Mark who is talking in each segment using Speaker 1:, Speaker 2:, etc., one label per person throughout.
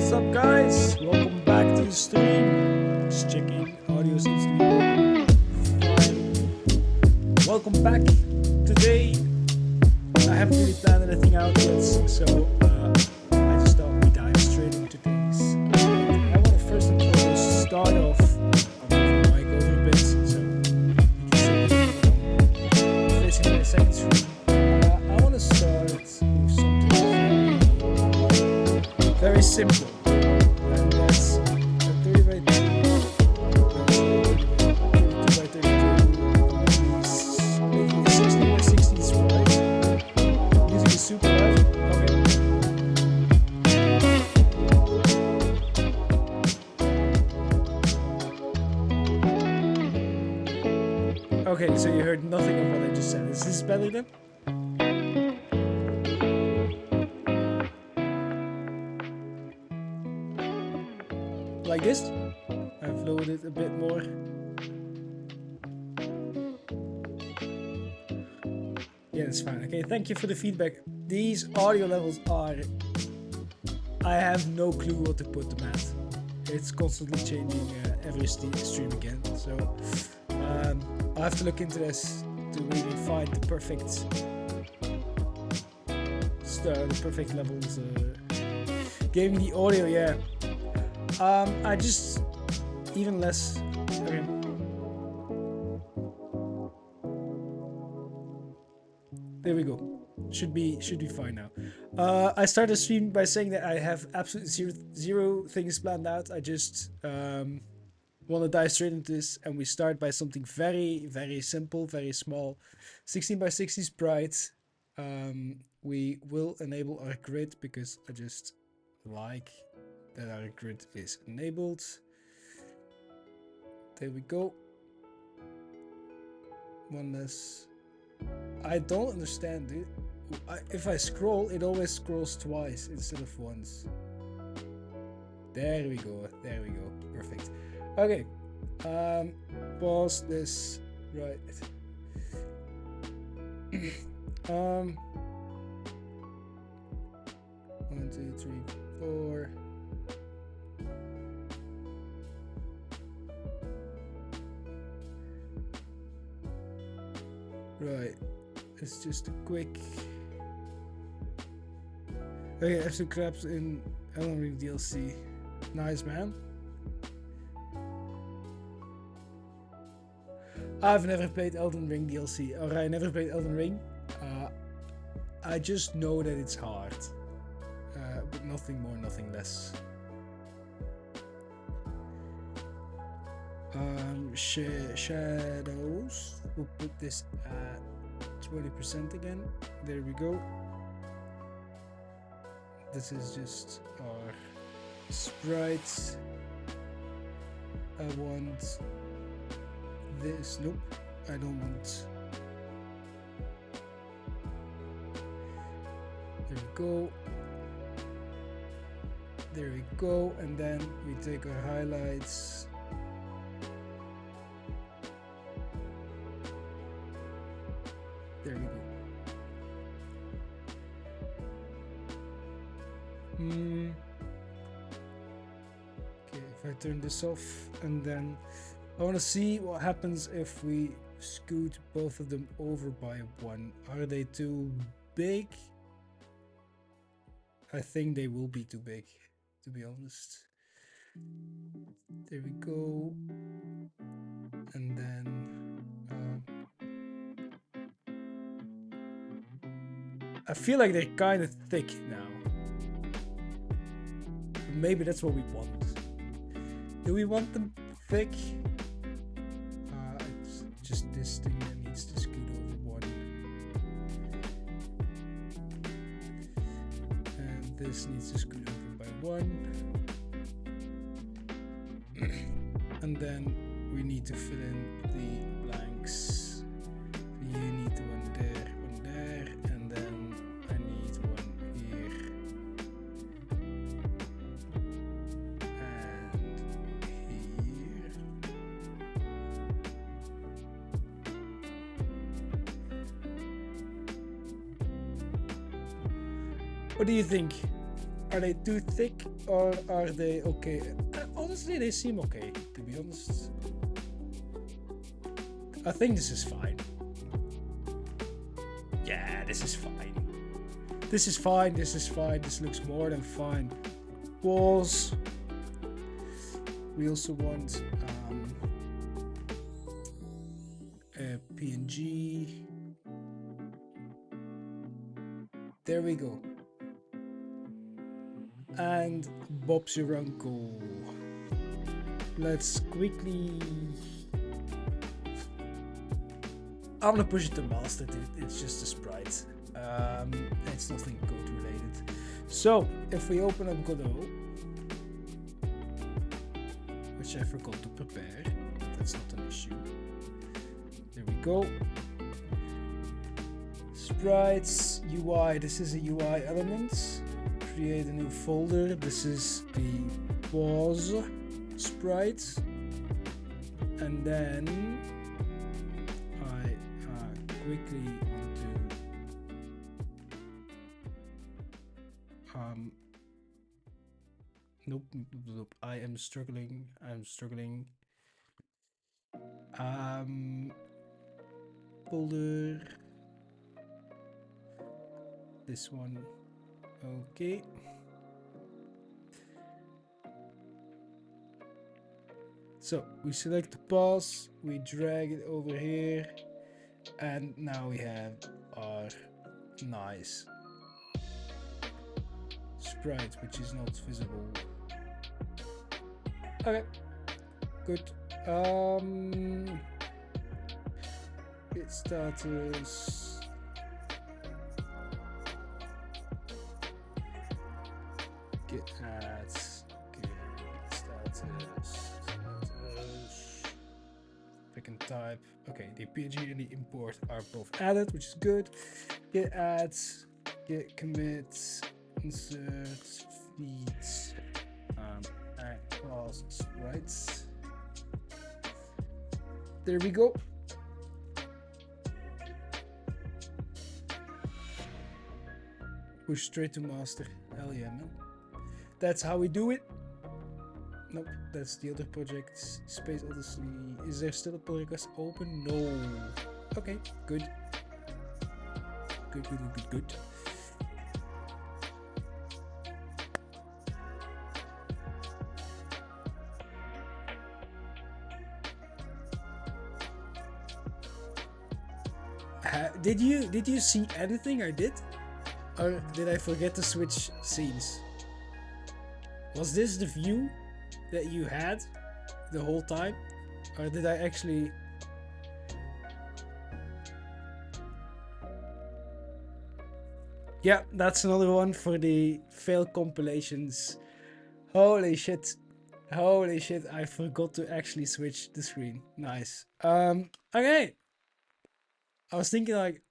Speaker 1: What's up, guys? Welcome back to the stream. Just checking. Audio seems to be working fine. Welcome back. Today, I haven't really planned anything out yet, so I just thought we dive straight into things. I want to first and foremost start off. I'll move the mic over a bit so you can see facing my second stream. I want to start with something very simple, and that's a 30 by 60 by 60 sprite using a super light. Okay, so you heard nothing of what I just said. Is this better then? Like this. I've lowered it a bit more. Yeah, that's fine. Okay, thank you for the feedback. These audio levels are... I have no clue what to put them at. It's constantly changing every stream again. So I'll have to look into this to really find the perfect levels. Gaming the audio, yeah. I just even less. Okay. There we go. Should be fine now. I started the stream by saying that I have absolutely zero things planned out. I just want to dive straight into this, and we start by something very, very simple, very small. 16 by 60 sprite. We will enable our grid because I just like that our grid is enabled. There we go. One less. I don't understand it. If I scroll, it always scrolls twice instead of once. There we go. There we go. Perfect. Okay. Pause this. Right. 1, 2, 3, 4. Right, it's just a quick. Okay, FC Crabs in Elden Ring DLC. Nice, man. I've never played Elden Ring DLC, or I never played Elden Ring. I just know that it's hard, but nothing more, nothing less. Shadows. We'll put this at 20% again. There we go. This is just our sprites. I want this. Nope, I don't want. There we go. There we go. And then we take our highlights. There we go. Okay, if I turn this off, and then I want to see what happens if we scoot both of them over by 1. Are they too big? I think they will be too big, to be honest. There we go. And then I feel like they're kind of thick now. Maybe that's what we want. Do we want them thick? It's just this thing that needs to scoot over 1. And this needs to scoot over by 1. And then we need to fill in the blanks. You need one there, and then I need one here. And here. What do you think? Are they too thick or are they okay? Honestly, they seem okay, to be honest. I think this is fine. Yeah, this is fine. This is fine, this is fine. This looks more than fine. Walls. We also want a PNG. There we go. And Bob's your uncle. Let's quickly... I'm gonna push it to master, dude. It's just a sprite. It's nothing code related. So, if we open up Godot, which I forgot to prepare, that's not an issue. There we go. Sprites, UI, this is a UI element. Create a new folder. This is the pause sprite. And then I quickly want to nope, I am struggling. Folder. This one. Okay. So we select the pause, we drag it over here, and now we have our nice sprite, which is not visible. Okay, good. Git status. Git ads. Git status. Pick and type. Okay, the PNG and the import are both added, which is good. Git ads. Git commits. Insert feeds. Add class sprites. There we go. Push straight to master. Hell yeah, man. That's how we do it. Nope, that's the other project. SpaceOdyssey. Is there still a pull request open? No. Okay, good. Good. Did you see anything I did? Or did I forget to switch scenes? Was this the view that you had the whole time? Or did I actually... Yeah, that's another one for the failed compilations. Holy shit. Holy shit, I forgot to actually switch the screen. Nice. Okay. I was thinking like,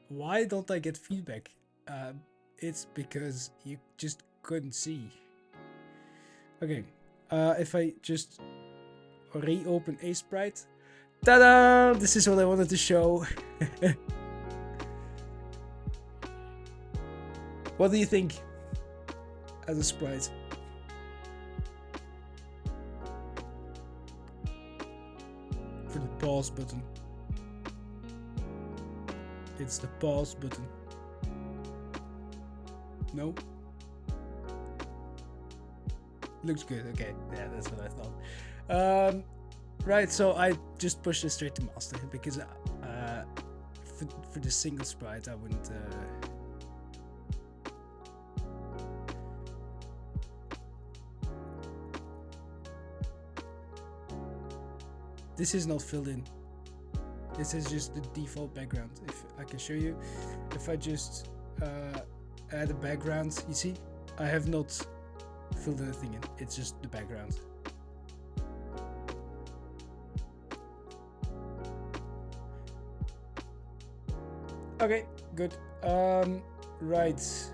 Speaker 1: why don't I get feedback? It's because you just couldn't see. Okay, if I just reopen a sprite, ta-da! This is what I wanted to show. What do you think as a sprite? For the pause button. It's the pause button. No? Looks good, okay. Yeah, that's what I thought. Right, so I just pushed it straight to master because for the single sprite I wouldn't... This is not filled in. This is just the default background. If I can show you, if I just add a background, you see, I have not filled anything in. It's just the background. Okay, good. Right.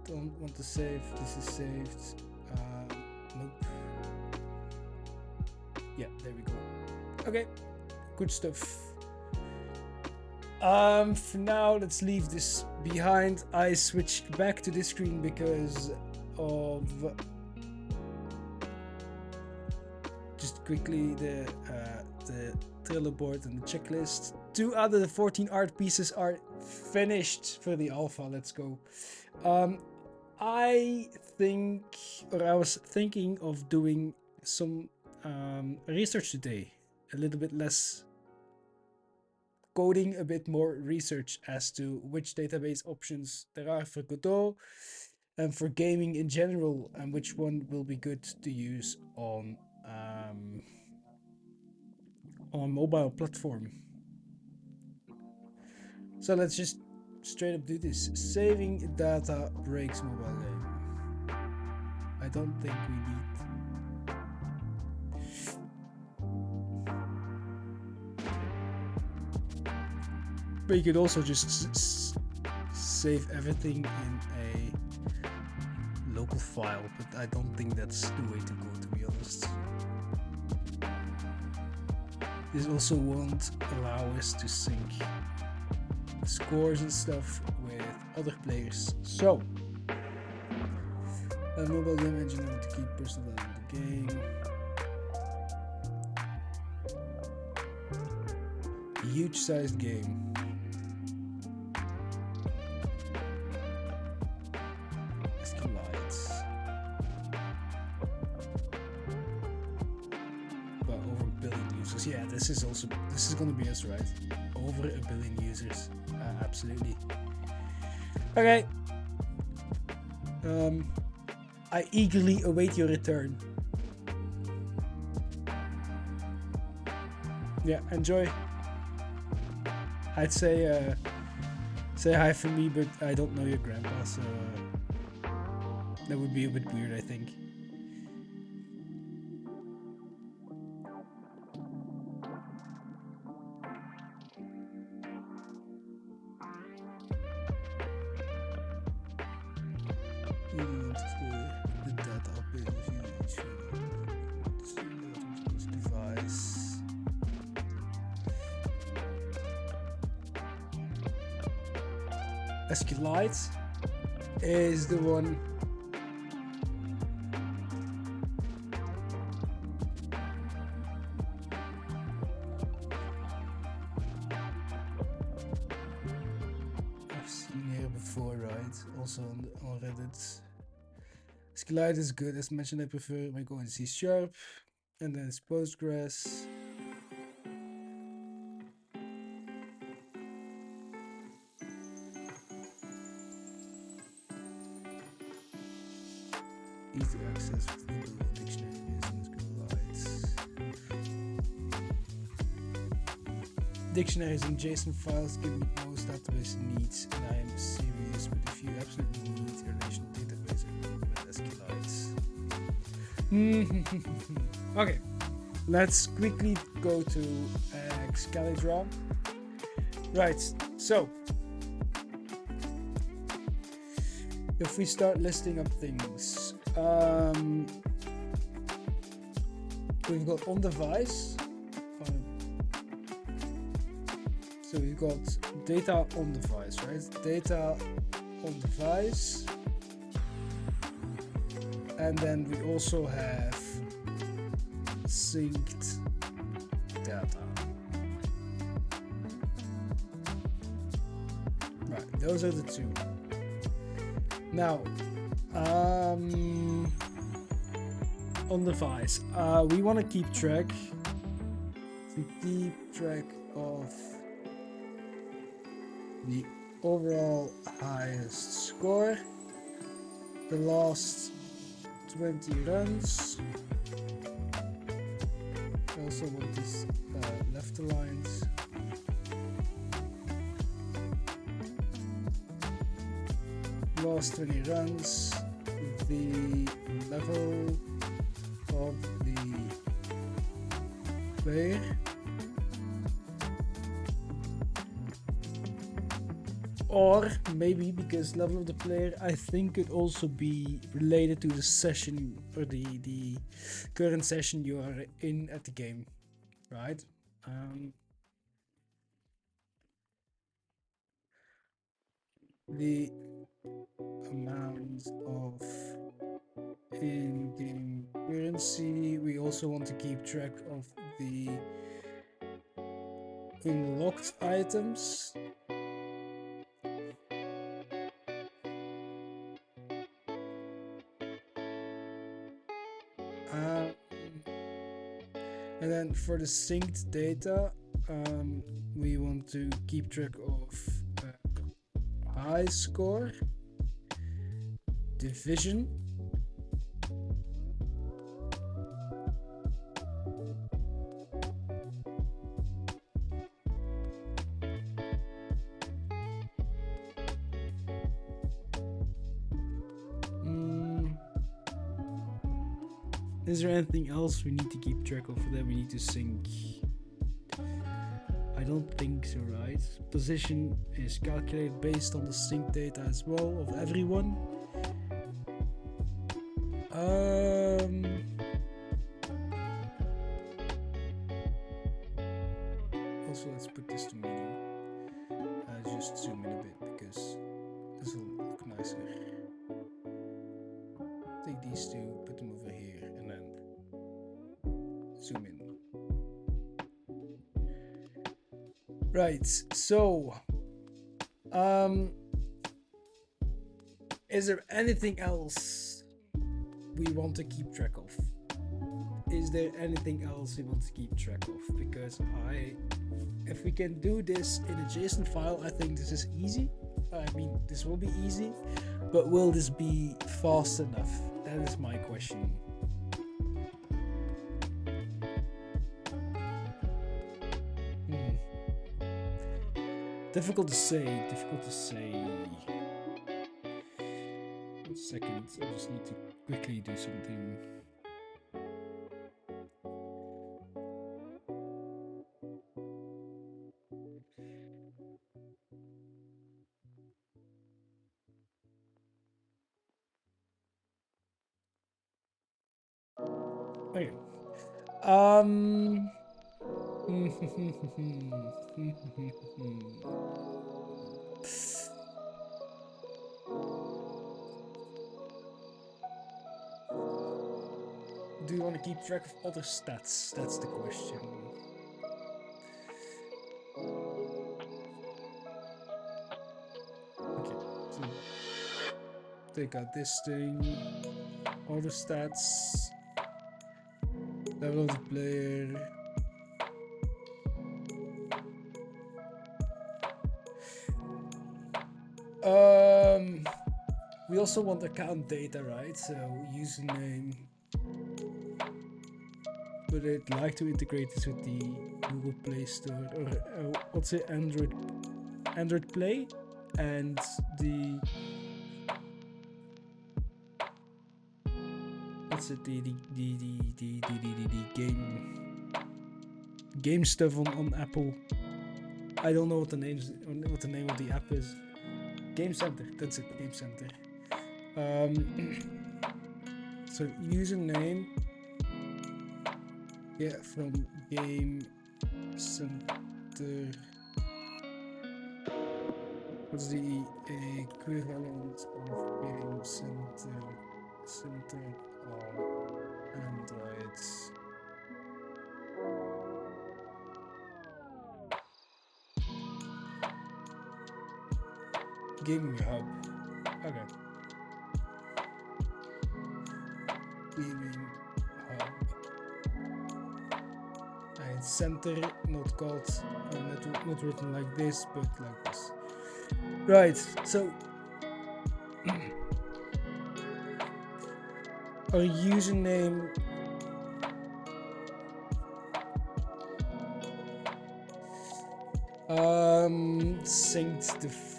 Speaker 1: Don't want to save. This is saved. Nope. Yeah, there we go. Okay. Good stuff. For now, let's leave this behind. I switched back to this screen because of just quickly the Trello board and the checklist. 2 out of the 14 art pieces are finished for the alpha. Let's go. I was thinking of doing some research today. A little bit less coding, a bit more research as to which database options there are for Godot and for gaming in general, and which one will be good to use on mobile platform. So let's just straight up do this. Saving data breaks mobile game. I don't think we need. But you could also just save everything in a local file, but I don't think that's the way to go, to be honest. This also won't allow us to sync scores and stuff with other players. So, a mobile game engine to keep personal data in the game. Huge sized game. Lights. But over a billion users. Yeah, this is gonna be us, right? Over a billion users. Absolutely. Okay. I eagerly await your return. Yeah, enjoy. I'd say hi for me, but I don't know your grandpa, so that would be a bit weird, I think. The data update device. SQLite is the one. I've seen here before, right? Also on Reddit. SQLite is good. As mentioned, I prefer my Go in C#, and then it's Postgres. Easy access with Google dictionaries and SQLite. Dictionaries and JSON files give me most database needs, and I am serious, but if you absolutely need a relational database, I recommend SQLite. Okay, let's quickly go to Excalibur. Right, so if we start listing up things, we've got on device. So we've got data on device, right? Data on device. And then we also have synced data. Right, those are the two. Now, on device, we want to keep track of the overall highest score, the last 20 runs. I also want this left aligned. Last 20 runs, the level of the player, or maybe because level of the player, I think could also be related to the session or the current session you are in at the game, right? the amount of in-game currency. We also want to keep track of the unlocked items. And then for the synced data, we want to keep track of high score, division, is there anything else we need to keep track of that we need to sync? I don't think so, right? Position is calculated based on the sync data as well of everyone. Also, let's put this to medium. Just zoom in a bit because this will look nicer. Take these two, put them over here, and then zoom in. Right, so is there anything else we want to keep track of? Is there anything else we want to keep track of? Because if we can do this in a JSON file, I think this is easy. I mean, this will be easy, but will this be fast enough? That is my question. Difficult to say. 1 second, I just need to quickly do something. Okay. Do you want to keep track of other stats? That's the question. Okay, so take out this thing. Other stats. Level of the player. We also want account data, right? So username. But I'd like to integrate this with the Google Play Store or what's it, Android Play, and the what's it, the game stuff on Apple. I don't know what the name of the app is. Game Center. That's it. Game Center. So username. Yeah, from Game Center. What's the equivalent of Game Center on Android? Gaming Hub. Okay. Gaming Hub. And center, not called, not written like this, but like this. Right. So our username.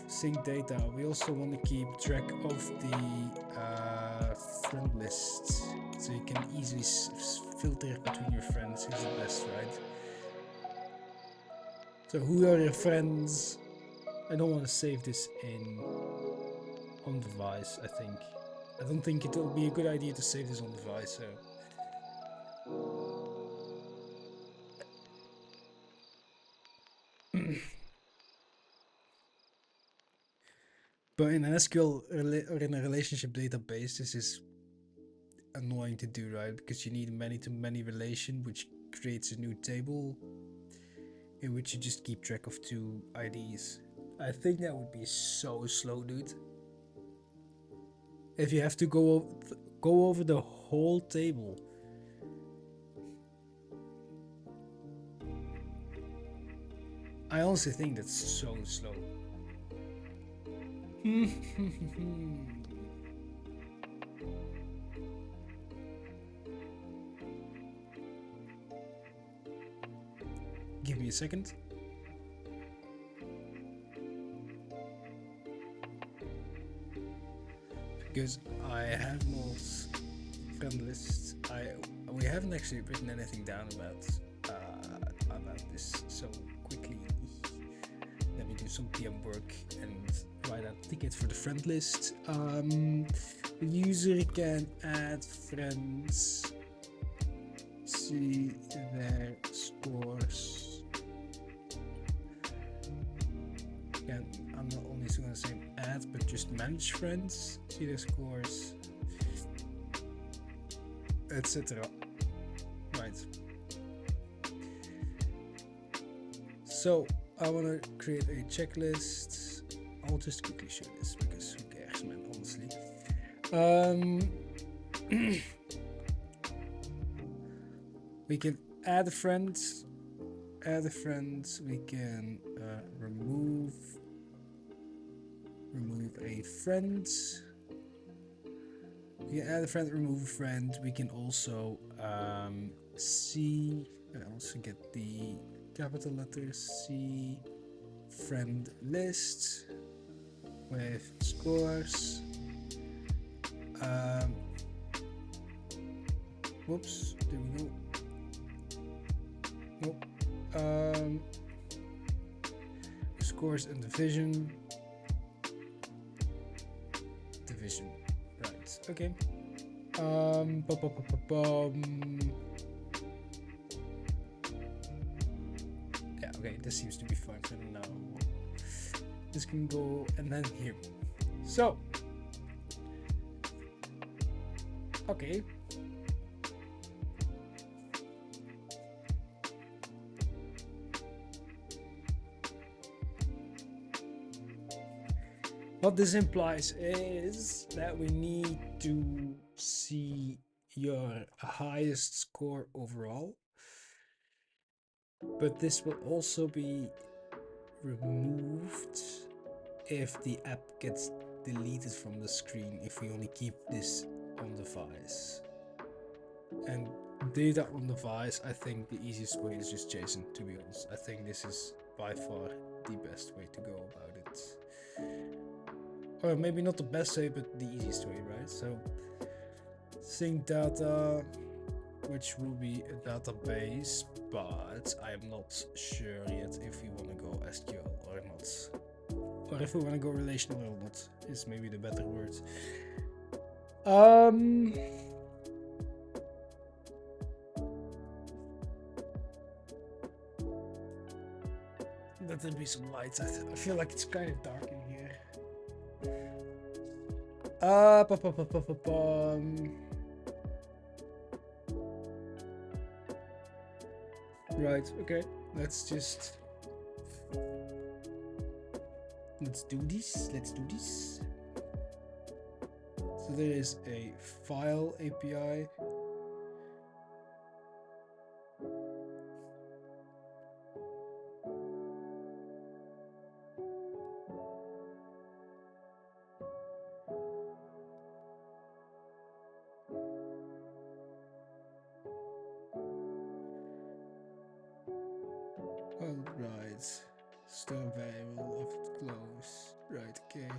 Speaker 1: Sync data. We also want to keep track of the friend list, so you can easily filter between your friends who's the best, right? So who are your friends? I don't want to save this on device. I don't think it will be a good idea to save this on device. So. But in an SQL or in a relationship database, this is annoying to do, right? Because you need a many-to-many relation, which creates a new table in which you just keep track of two IDs. I think that would be so slow, dude. If you have to go over the whole table. I honestly think that's so slow. Give me a second. Because I have no friend lists. We haven't actually written anything down about this so quickly. Let me do some PM work and write out a ticket for the friend list. The user can add friends, see their scores. Again, I'm not only going to say add, but just manage friends, see their scores, etc. Right. So I want to create a checklist. I'll just quickly show this because who cares, man, honestly. We can add a friend. We can remove a friend. We can add a friend, remove a friend. We can also see, I also get the capital letters, see friend list with scores. Whoops, there we go. Nope. Scores and division. Right. Okay. Yeah. Okay. This seems to be fine for now. This can go and then here. So. Okay. What this implies is that we need to see your highest score overall, but this will also be removed if the app gets deleted from the screen if we only keep this on device. And data on device, I think the easiest way is just JSON, to be honest. I think this is by far the best way to go about it. Or maybe not the best way, but the easiest way, right? So sync data, which will be a database, but I'm not sure yet if we want to go SQL or not. Or if we want to go relational or not, is maybe the better word. Let there be some lights. I feel like it's kind of dark in here. Right, okay. Let's do this. So there is a file API. Alright, store variable of close. Right, okay.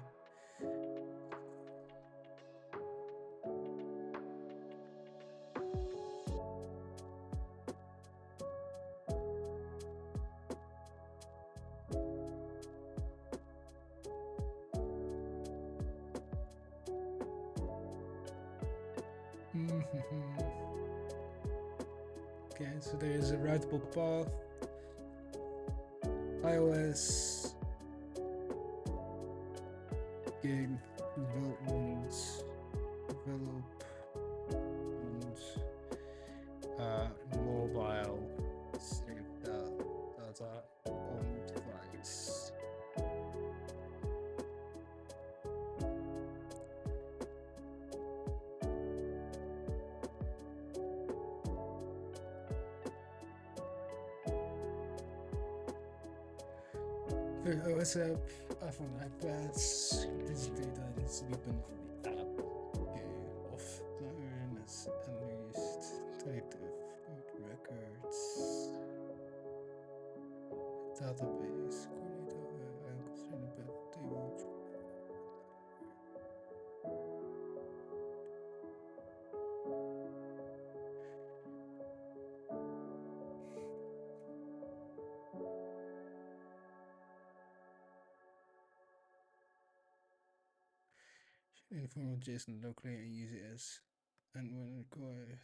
Speaker 1: Okay, so there is a writable path. iOS game development, develop and mobile save data on device. For OS app, iPhone, iPads, this data needs to be bundled for the app. Okay, offline as unused native records, database, coordinator, I'm concerned about table. Informal JSON locally and use it as and when required.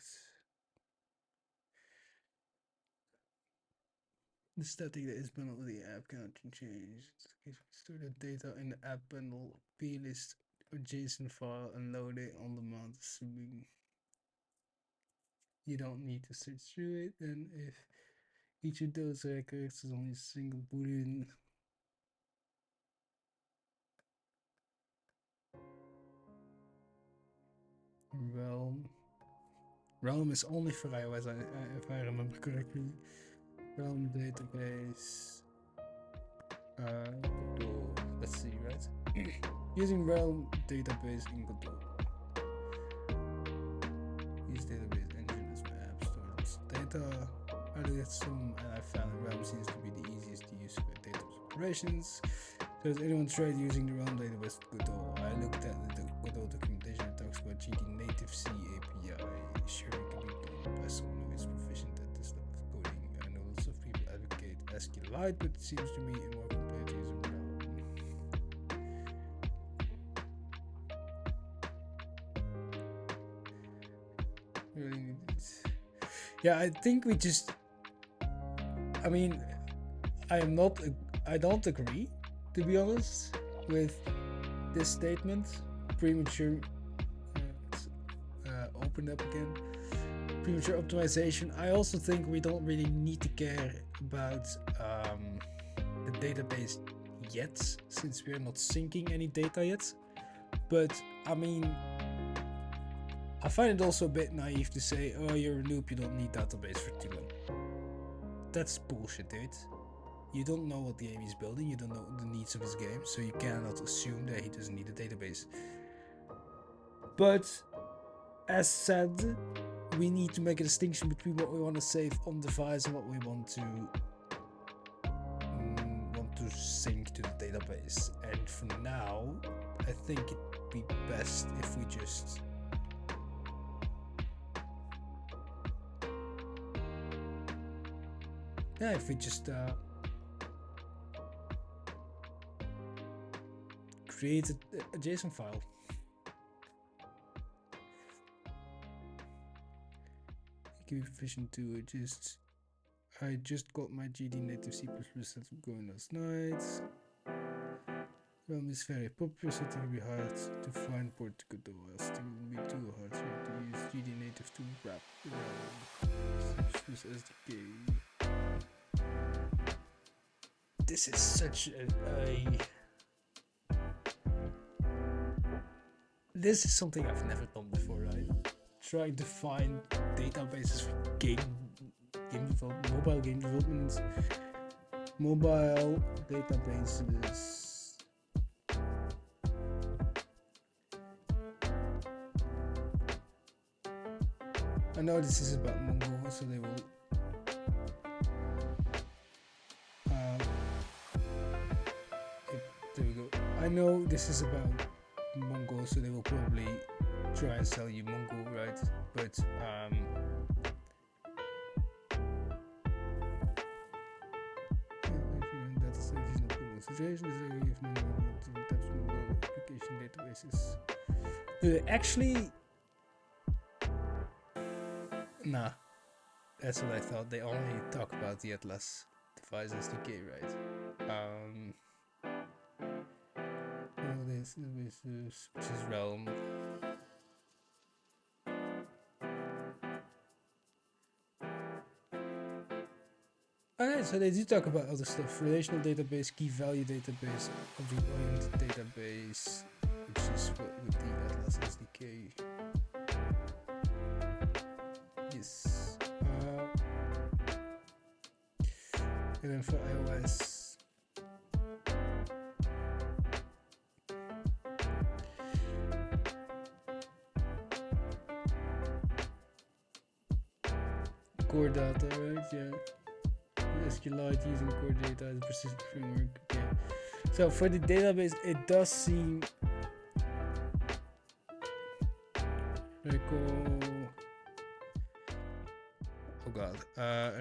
Speaker 1: The static that is bundled with the app cannot be changed. Store the data in the app bundle, plist or JSON file and load it on demand, assuming you don't need to search through it. And if each of those records is only a single boolean, realm is only for iOS, if I remember correctly. Realm database. Let's see, right? Using realm database in Godot. Use database engine as my app stores data. I did some and I found realm seems to be the easiest to use for database operations. So has anyone tried using the realm database Godot? I looked at the Godot documentation. It talks about GD native C API. Sure, it can be done by someone who is proficient at this type of coding. I know lots of people advocate SQLite, but it seems to me a more complete using realm. Really need it. Yeah, I think we just. I mean, I don't agree, to be honest, with this statement. Premature. Opened up again. Premature optimization. I also think we don't really need to care about the database yet, since we're not syncing any data yet. But I mean, I find it also a bit naive to say, oh, you're a noob, you don't need database for too long. That's bullshit, dude. You don't know what the game he's building, you don't know the needs of his game, so you cannot assume that he doesn't need a database. But, as said, we need to make a distinction between what we want to save on device and what we want to sync to the database. And for now, I think it'd be best if we just create a JSON file. It can be efficient too. I just got my GD native C++ setup going last night. Realm is very popular, so it will be hard to find port to Godot. Else it will be too hard to use GD native to wrap C++ SDK. This is such this is something I've never done before, right? Trying to find databases for mobile game development, mobile databases. I know this is about Mongo, so they will. There we go. I know this is about Mongo, so they will probably try and sell you Mongo, right? But data storage is not good situation. Is types of mobile application databases. Actually, nah. That's what I thought. They only talk about the Atlas device SDK, right? This which is realm. Alright, so they do talk about other stuff. Relational database, key value database, object-oriented database, which is what with the Atlas SDK. Yes. And then for iOS. Core data, right? Yeah. SQLite using core data as a persistent framework. Okay. So for the database, it does seem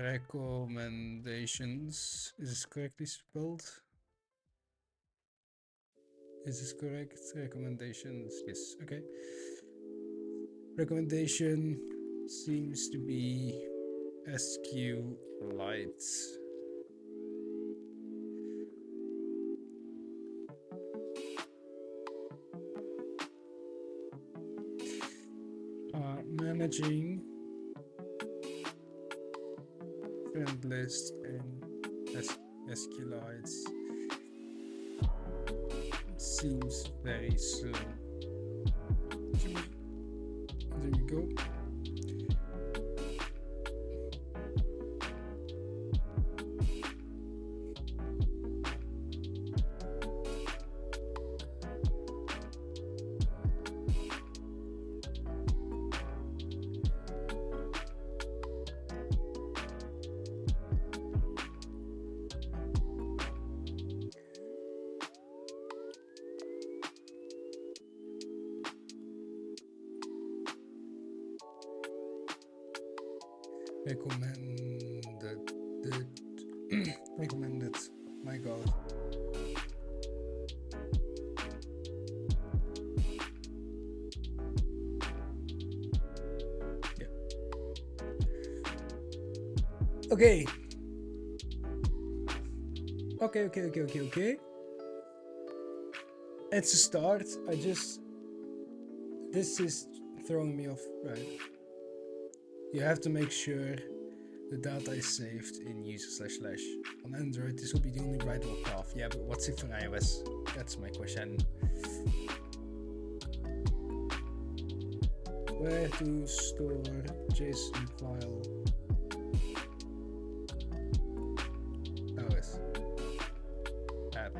Speaker 1: recommendations. Is this correctly spelled? Is this correct? Recommendations. Yes. Okay. Recommendation seems to be SQLite. Managing friend list and SQLites seems very slow. There we go. Recommended. My God. Yeah. Okay. Okay. It's a start. This is throwing me off, right? You have to make sure the data is saved in user // on Android. This will be the only writable path. Yeah, but what's it for iOS? That's my question. Where to store JSON file? iOS app.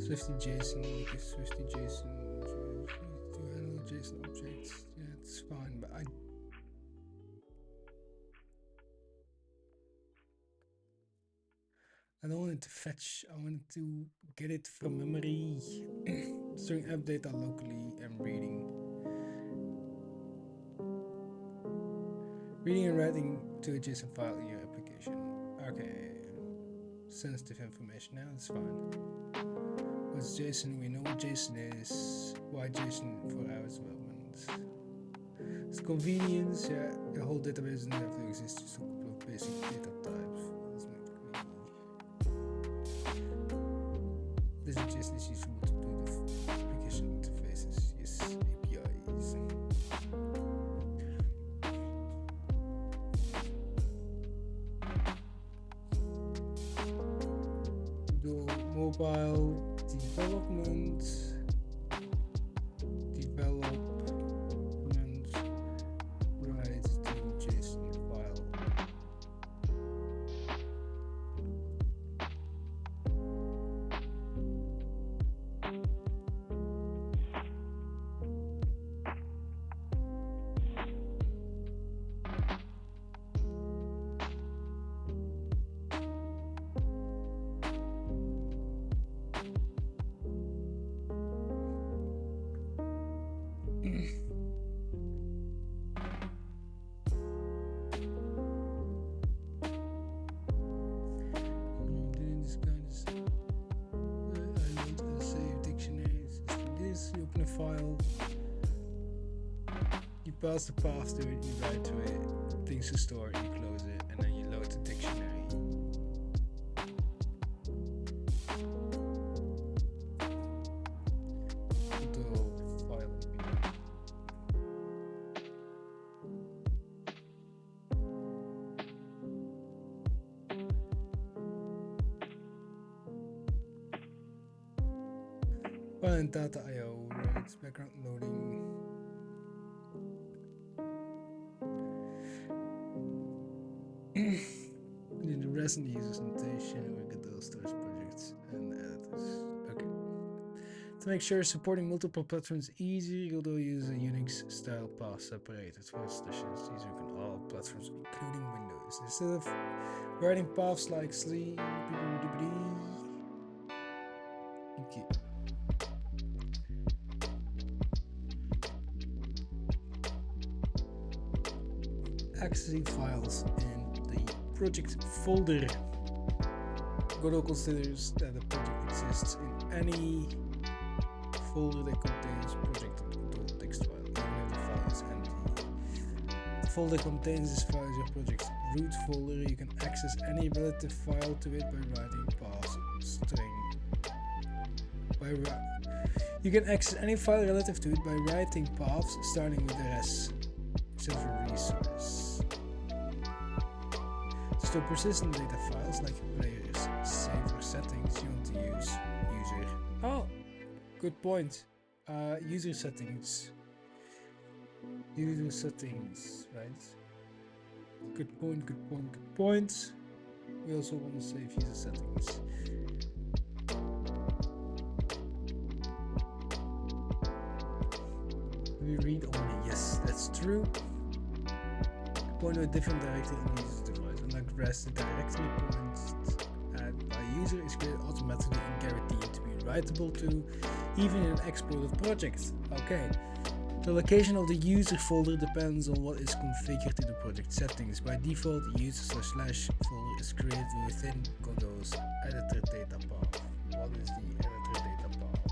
Speaker 1: 50 JSON, because 50 JSON to handle JSON objects. Yeah, it's fine, but I don't want it to fetch. I want to get it from memory. Storing app data locally and reading and writing to a JSON file in your application. Okay, sensitive information. Now it's fine. What's JSON? We know what JSON is. Why JSON for our development? It's convenience. Yeah, the whole database doesn't have to exist. Just a couple of basic data types. This JSON is useful to do the application interfaces. Yes, APIs. Do mobile development right to JSON file. You open a file, you pass the path to it, you write to it, things to store, you close it, and then you load the dictionary. File and data IO, right? Background loading. The rest in the user's notation, we get those storage projects and editors. Okay. To make sure supporting multiple platforms is easy, although use a Unix style path separated for sessions easier on all platforms, including Windows. Instead of writing paths like sleep, okay. Accessing files in the project folder. Godot considers that a project exists in any folder that contains project.text file, even if the file is empty. The folder contains this file as your project's root folder. You can access any relative file to it by writing path string. You can access any file relative to it by writing paths starting with rs instead of a resource. Store persistent data files like players, save or settings you want to use. User. Oh, good point. User settings. User settings, right? Good point, good point, good point. We also want to save user settings. We read only, yes, that's true. Point to a different directory in the user's device. Unlike the rest, the directory point by user is created automatically and guaranteed to be writable to, even in an exported project. Okay. The location of the user folder depends on what is configured in the project settings. By default, the user // folder is created within Godot's editor data path. What is the editor data path?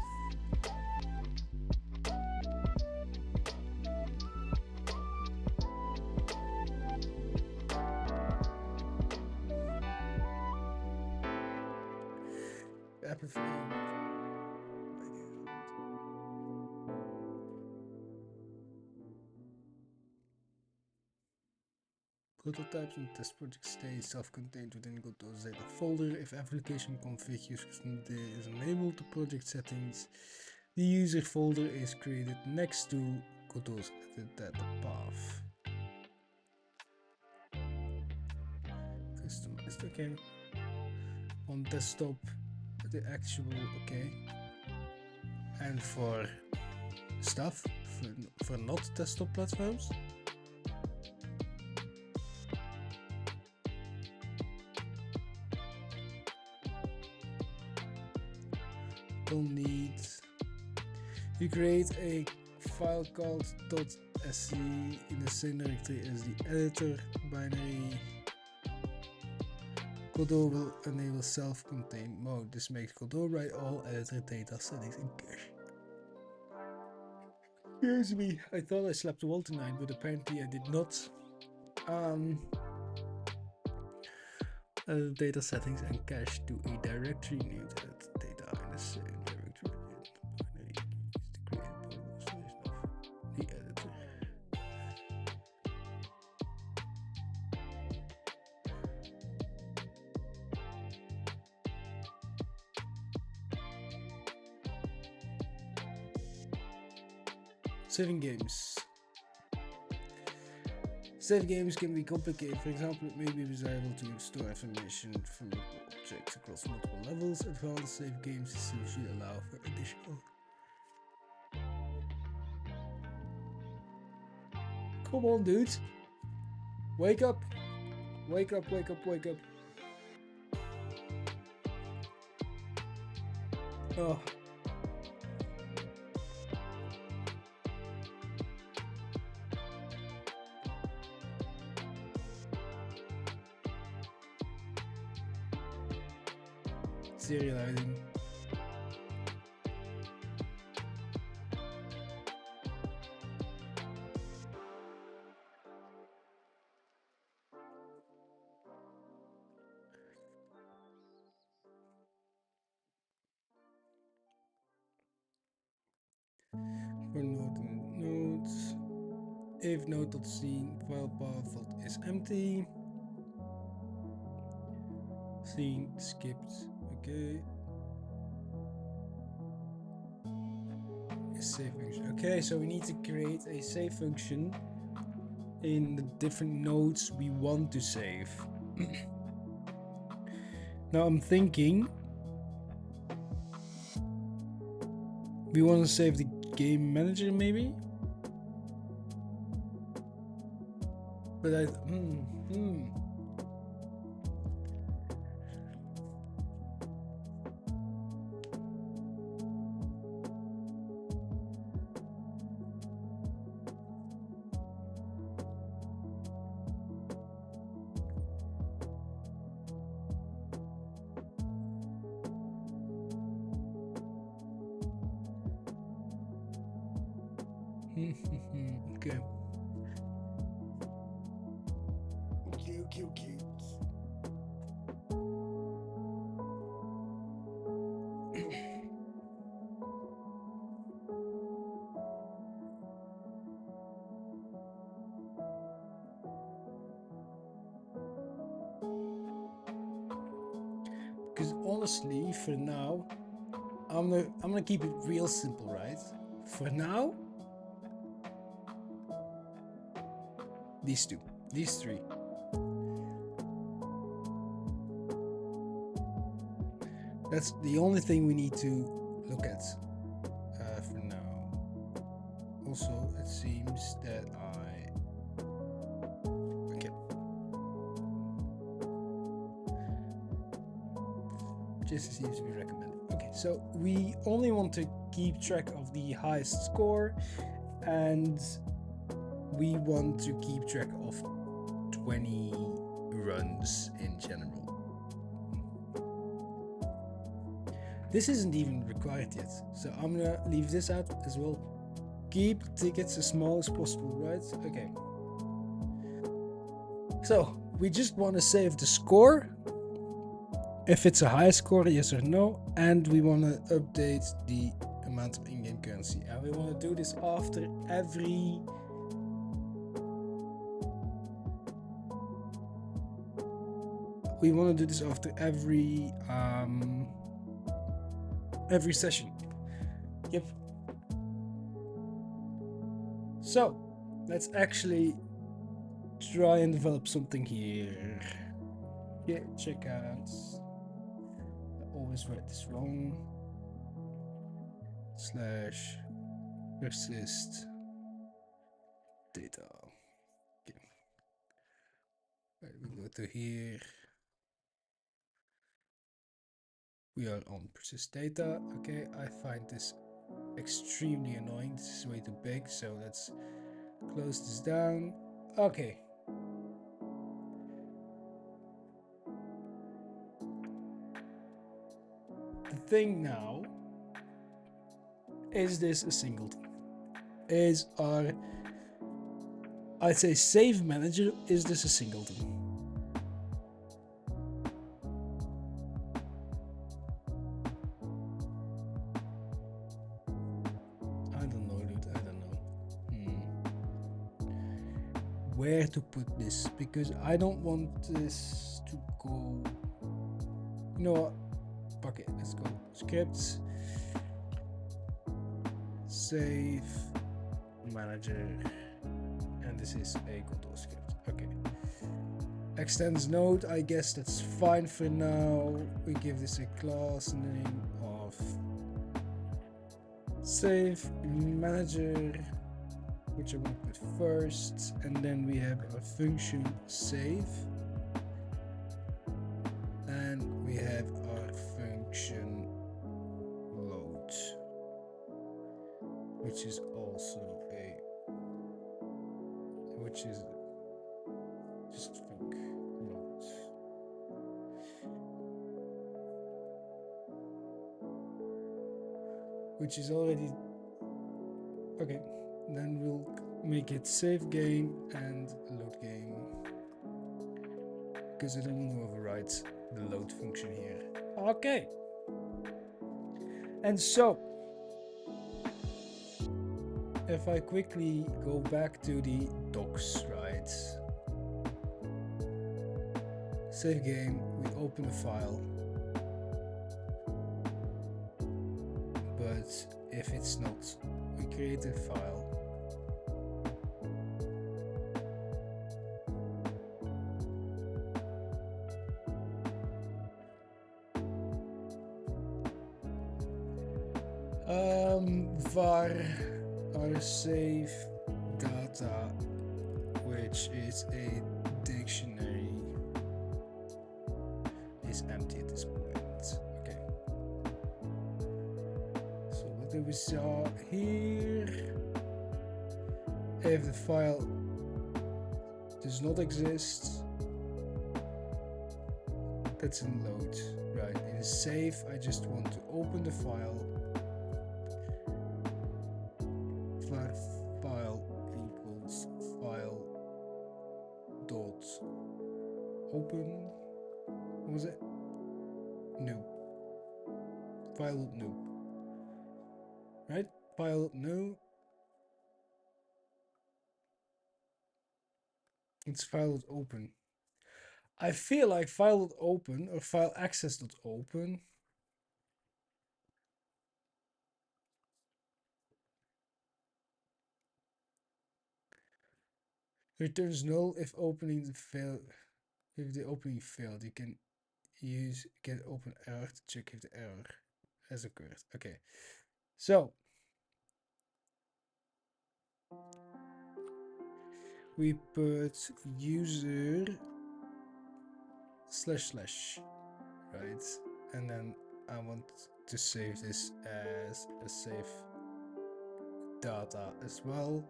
Speaker 1: Godot types and test project stay self-contained within Godot's data folder. If application config is enabled to project settings, the user folder is created next to Godot's data path. Customized, okay. On desktop, the actual, okay. And for stuff, for not desktop platforms. Don't need. You create a file called .sce in the same directory as the editor binary. Godot will enable self-contained mode. This makes Godot write all editor data settings in cache. Excuse me, I thought I slept well tonight, but apparently I did not. Data settings and cache to a directory named data in the same directory. The editor. Saving games. Save games can be complicated. For example, it may be desirable to store information from multiple objects across multiple levels. Advanced save game systems should allow for additional. Come on, dude. Wake up. Wake up, wake up, wake up. Oh. Serializing. for node and nodes. If node.scene file path is empty. Scene skipped. Okay. Save function. Okay, so we need to create a save function in the different nodes we want to save. Now I'm thinking we want to save the game manager maybe, but I okay. Okay. Because honestly, for now, I'm gonna keep it real simple, right? For now, these three. That's the only thing we need to look at for now. Also, it seems that okay. Just seems to be recommended. Okay, so we only want to keep track of the highest score, and we want to keep track of 20 runs in general. This isn't even required yet, so I'm gonna leave this out as well. Keep tickets as small as possible, right? Okay. So we just want to save the score, if it's a high score, yes or no, and we want to update the amount of in-game currency, and we want to do this after every every session. Yep. So let's actually try and develop something here. Yeah, check out. I always write this wrong. / persist data. Okay. Right, we go to here. We are on persist data. Okay, I find this extremely annoying. This is way too big, so let's close this down. Okay. The thing now, is this a singleton? Is our, I'd say, save manager, is this a singleton? I don't know, dude. I don't know. Where to put this? Because I don't want this to go. You know what? Okay, let's go. Scripts. Save manager. And this is a control script. Okay. Extends node. I guess that's fine for now. We give this a class name of save manager, which I'm going to put first, and then we have a function save, and we have our function load, which is also which is just func load. Which is already okay. Then we'll make it save game and load game, because I don't want to override the load function here. Okay. And so if I quickly go back to the docs, right? Save game, we open a file. But if it's not, we create a file. var our save data, which is a dictionary, is empty at this point. Okay. So what do we saw here? If the file does not exist, that's in load, right? In save, I just want to open the file. File equals file dot open. What was it? New. File new. Right? File new. It's file open. I feel like file open or file access open returns null if opening the fail. If the opening failed, you can use get open error to check if the error has occurred. Okay, so we put user // right, and then I want to save this as a save data as well,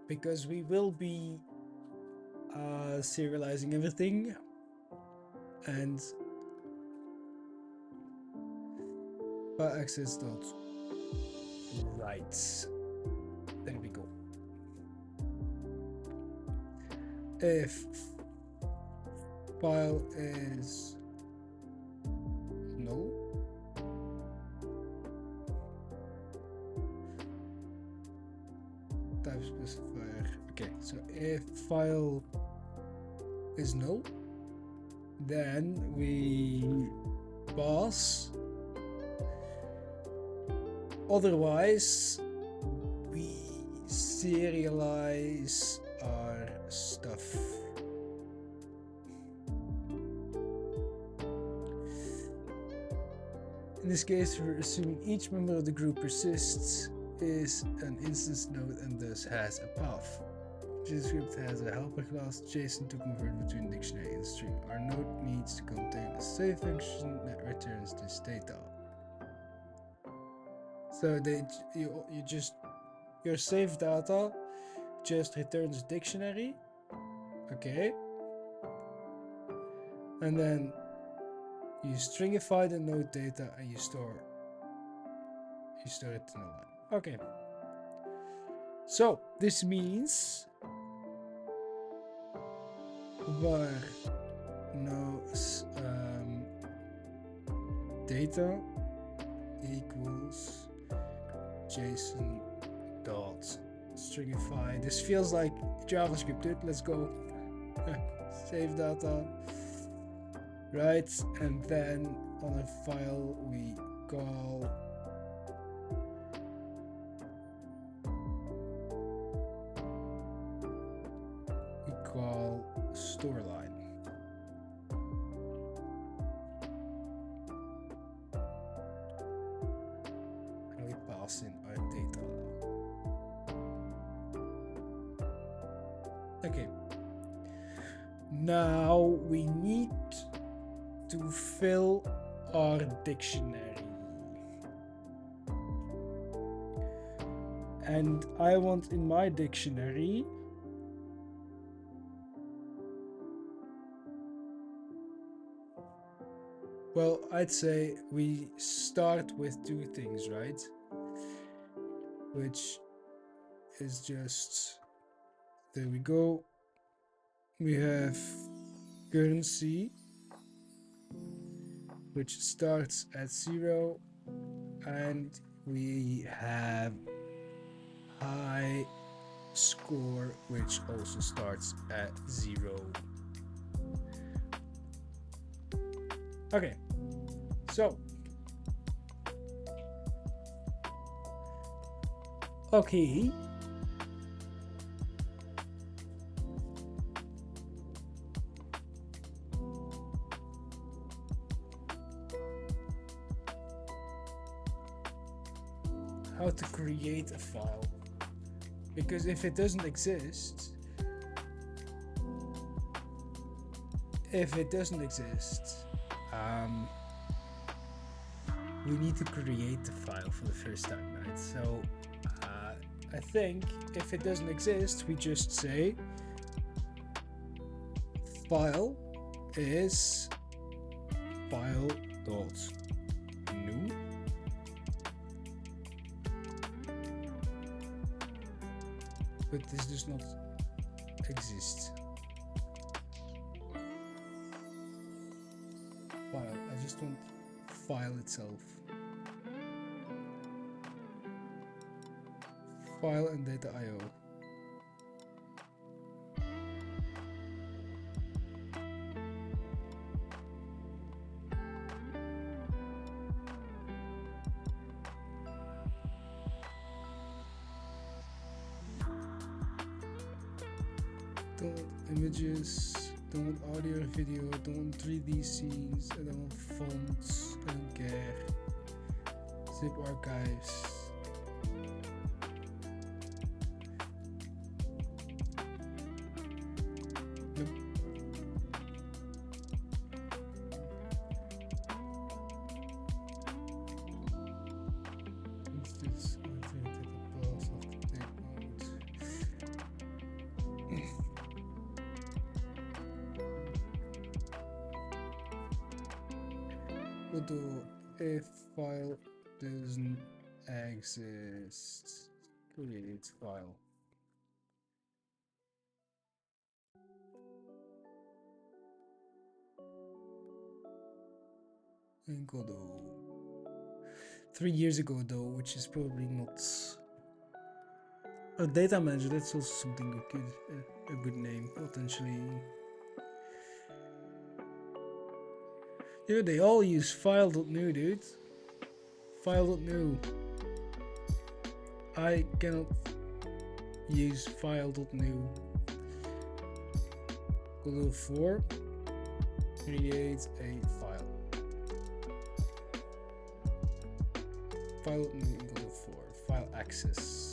Speaker 1: because we will be serializing everything. And file access dot write. There we go. If file is null, type specifier. Okay, so if file is null, then we pass. Otherwise, we serialize our stuff. In this case, we're assuming each member of the group persists is an instance node and thus has a path. JavaScript has a helper class JSON to convert between dictionary and string. Our node needs to contain a save function that returns this data. So your save data just returns a dictionary, okay, and then you stringify the node data and you store it in a line. Okay. So this means var no data equals JSON dot stringify. This feels like JavaScript, dude. Let's go. Save data. Right, and then on a file we call store line. And we pass in our data. Okay. Now we need to fill our dictionary. And I want in my dictionary well, I'd say we start with two things, right? Which is just, there we go. We have currency, which starts at 0, and we have high score, which also starts at 0. Okay, so okay, how to create a file, because if it doesn't exist, we need to create the file for the first time, right? So I think if it doesn't exist, we just say file is file.new, but this does not exist. File, I just want file itself. File and data IO. Don't want images, don't want audio or video, don't want 3D scenes, I don't want fonts, I don't care. Zip archives. Nope. What's this? I think that the boss of the tape mode. We'll do if file doesn't exist, create file. And Godot. 3 years ago though, which is probably not a data manager. That's also something you could a good name potentially. Dude, they all use file.new, dude. File.new. I cannot use file.new. Godot 4. Create a file. File.new in Godot 4. File access.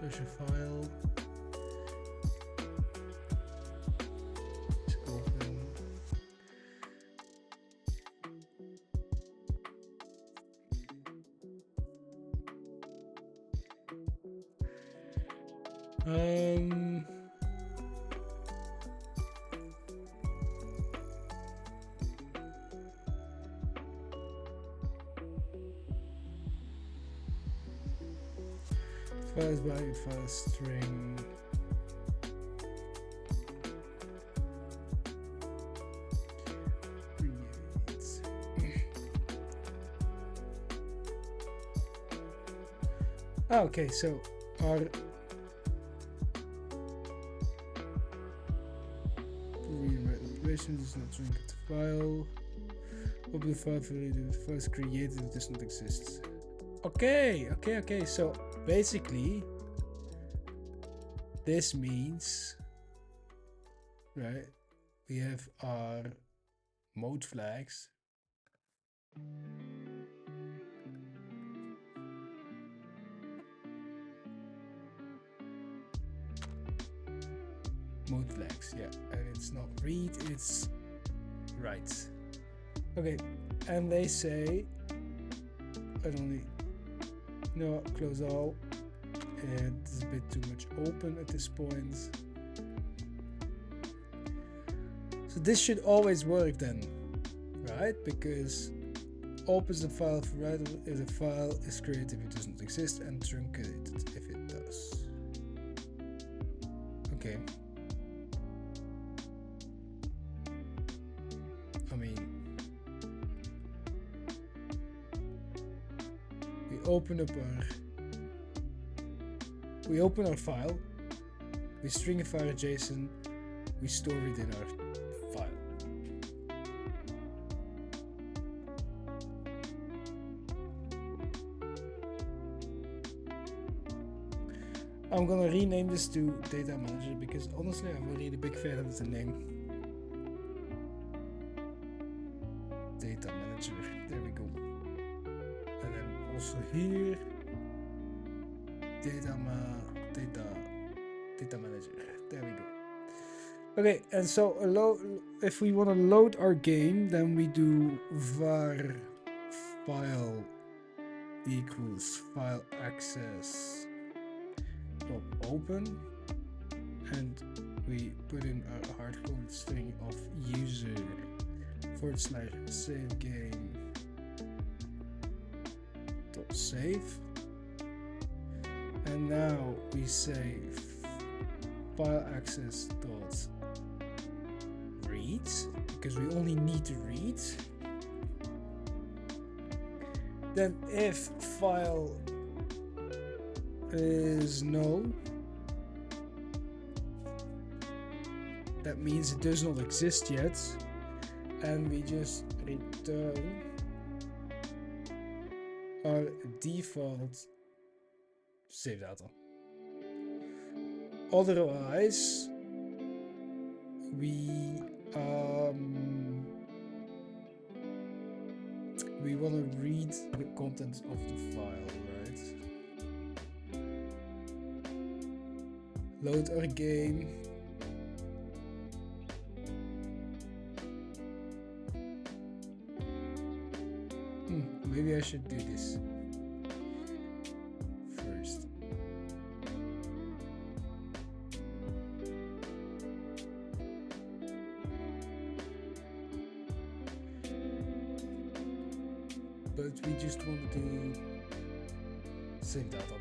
Speaker 1: There's your file. It's open. Files by file string. Okay, so our operation does not drink the file. Open the file for the file is created, it does not exist. Okay, so basically this means, right, we have our mode flags yeah, and it's not read, it's write. Okay, and they say no, close all, and it's a bit too much open at this point. So this should always work then, right? Because opens the file for writable if the file is created if it does not exist, and truncated if it does. Okay. I mean, we open our file, we stringify a JSON, we store it in our file. I'm gonna rename this to Data Manager because honestly I'm really a big fan of the name. Data Manager, there we go. And then also here, Data Manager, there we go. Okay, and so if we want to load our game, then we do var file equals file access dot open, and we put in our hardcoded string of user / save game dot save, and now we say file access dot read because we only need to read. Then if file is null, that means it does not exist yet, and we just return our default save data. Otherwise, we want to read the contents of the file, right? Load our game. Maybe I should do this first. But we just want to save data then.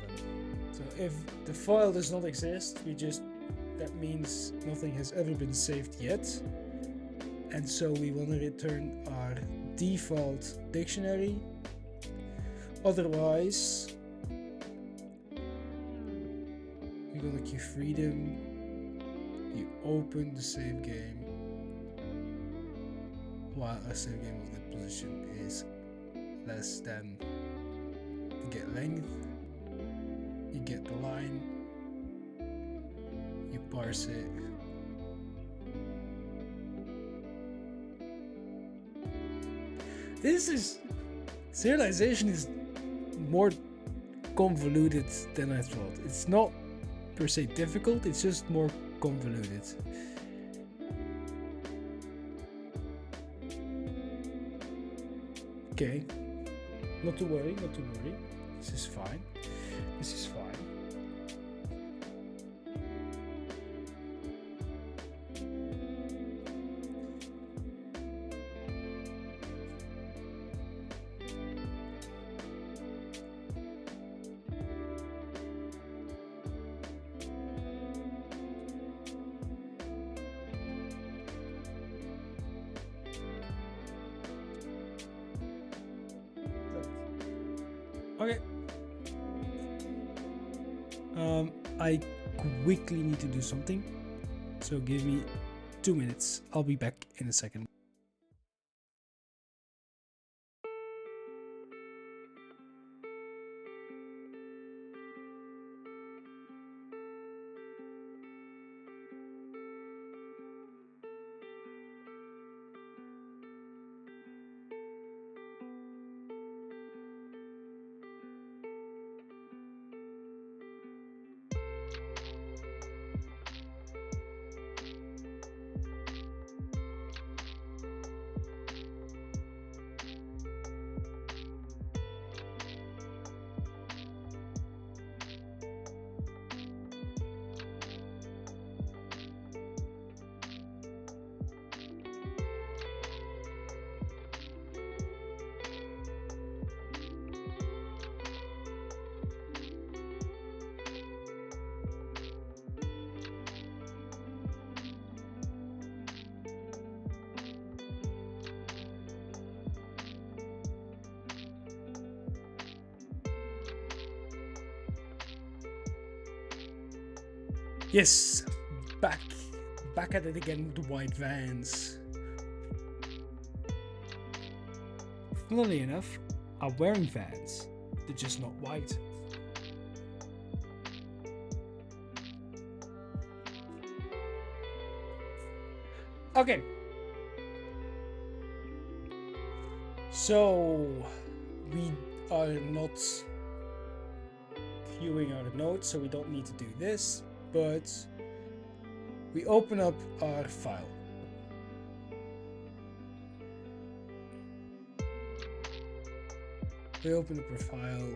Speaker 1: So if the file does not exist, that means nothing has ever been saved yet. And so we want to return our default dictionary. Otherwise, you go to queue freedom, you open the save game, while our save game of get position is less than, you get length, you get the line, you parse it, serialization is more convoluted than I thought. It's not per se difficult, it's just more convoluted. Okay, not to worry. This is fine. Okay. I quickly need to do something, so give me 2 minutes. I'll be back in a second. Yes, back at it again with the white vans. Funnily enough, I'm wearing vans. They're just not white. Okay. So we are not queuing our nodes, so we don't need to do this, but we open up our file. We open up our file.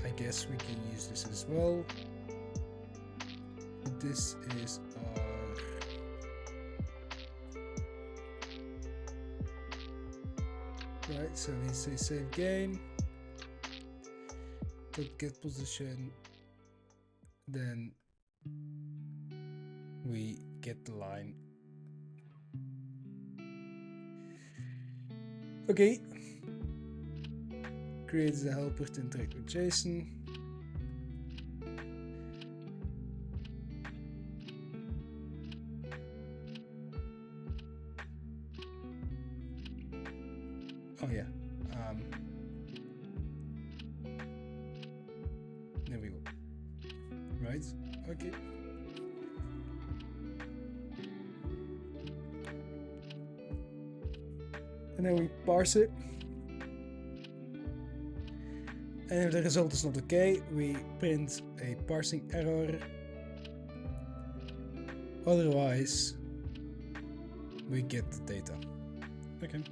Speaker 1: I guess we can use this as well. This is our right, so we say save game, dot get position, then we get the line. Okay, creates a helper to interact with JSON. Oh yeah, there we go. Right, okay. And then we parse it. And if the result is not okay, we print a parsing error. Otherwise, we get the data. Okay.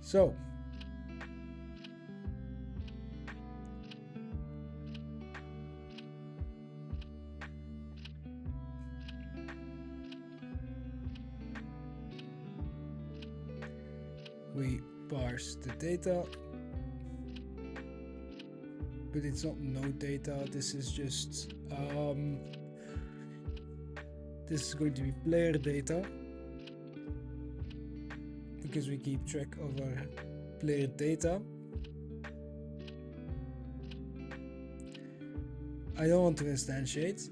Speaker 1: So, we parse the data, but it's not no data. This is just this is going to be player data because we keep track of our player data. I don't want to instantiate.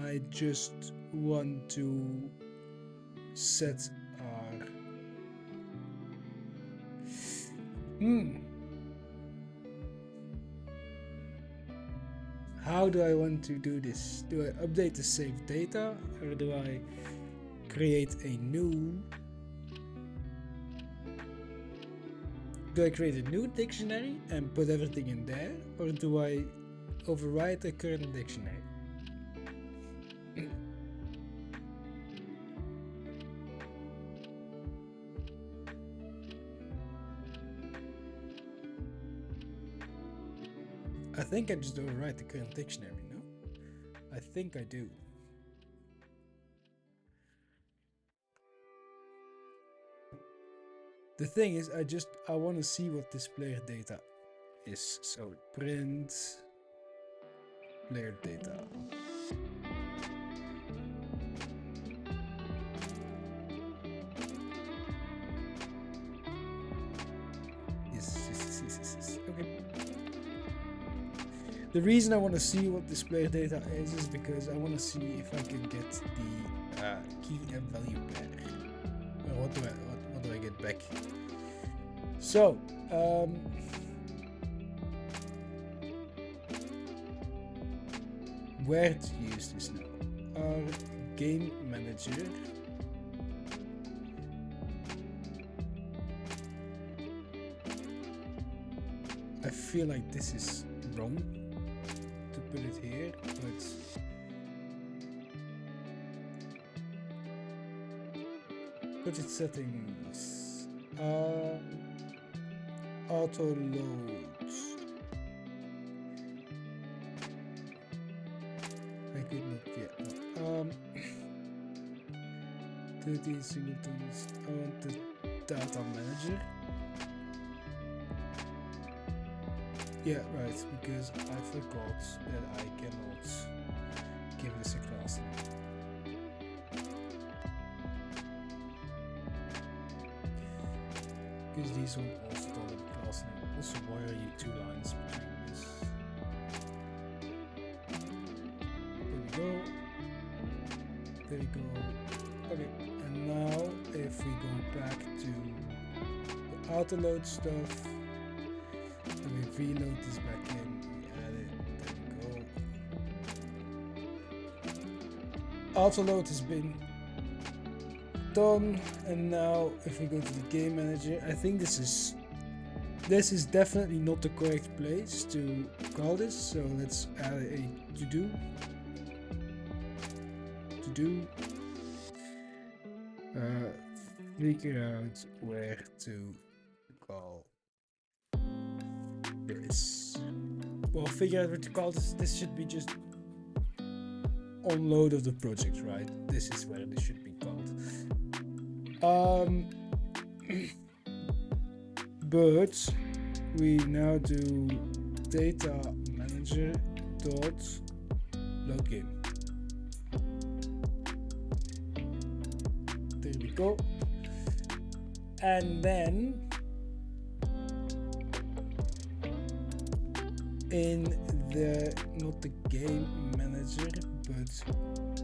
Speaker 1: I just want to set our How do I want to do this? Do I update the saved data, or do I create a new? Do I create a new dictionary and put everything in there, or do I overwrite the current dictionary? I think I just overwrite the current dictionary, no? I think I do. The thing is, I want to see what this player data is. So print player data. Yes. Okay. The reason I want to see what this player data is because I want to see if I can get the key and value pair. Or what do I get back? So, where to use this now? Our game manager. I feel like this is wrong to put it here, but budget settings, auto loads. I could not get 13 singletons. I want the data manager. Yeah, right, because I forgot that I cannot give this a class name. because these one also don't have a class name. Also, why are you 2 lines between this? There we go. Okay, and now if we go back to the auto load stuff, and we reload this back in, we add it, there we go. Auto load has been done, and now if we go to the game manager, I think this is definitely not the correct place to call this, so let's add a to-do. Figure out where to call this. Well, figure out where to call this. This should be just on load of the project, right? This is where this should be called. But we now do data manager dot load game. There we go. And then in the, not the game manager, but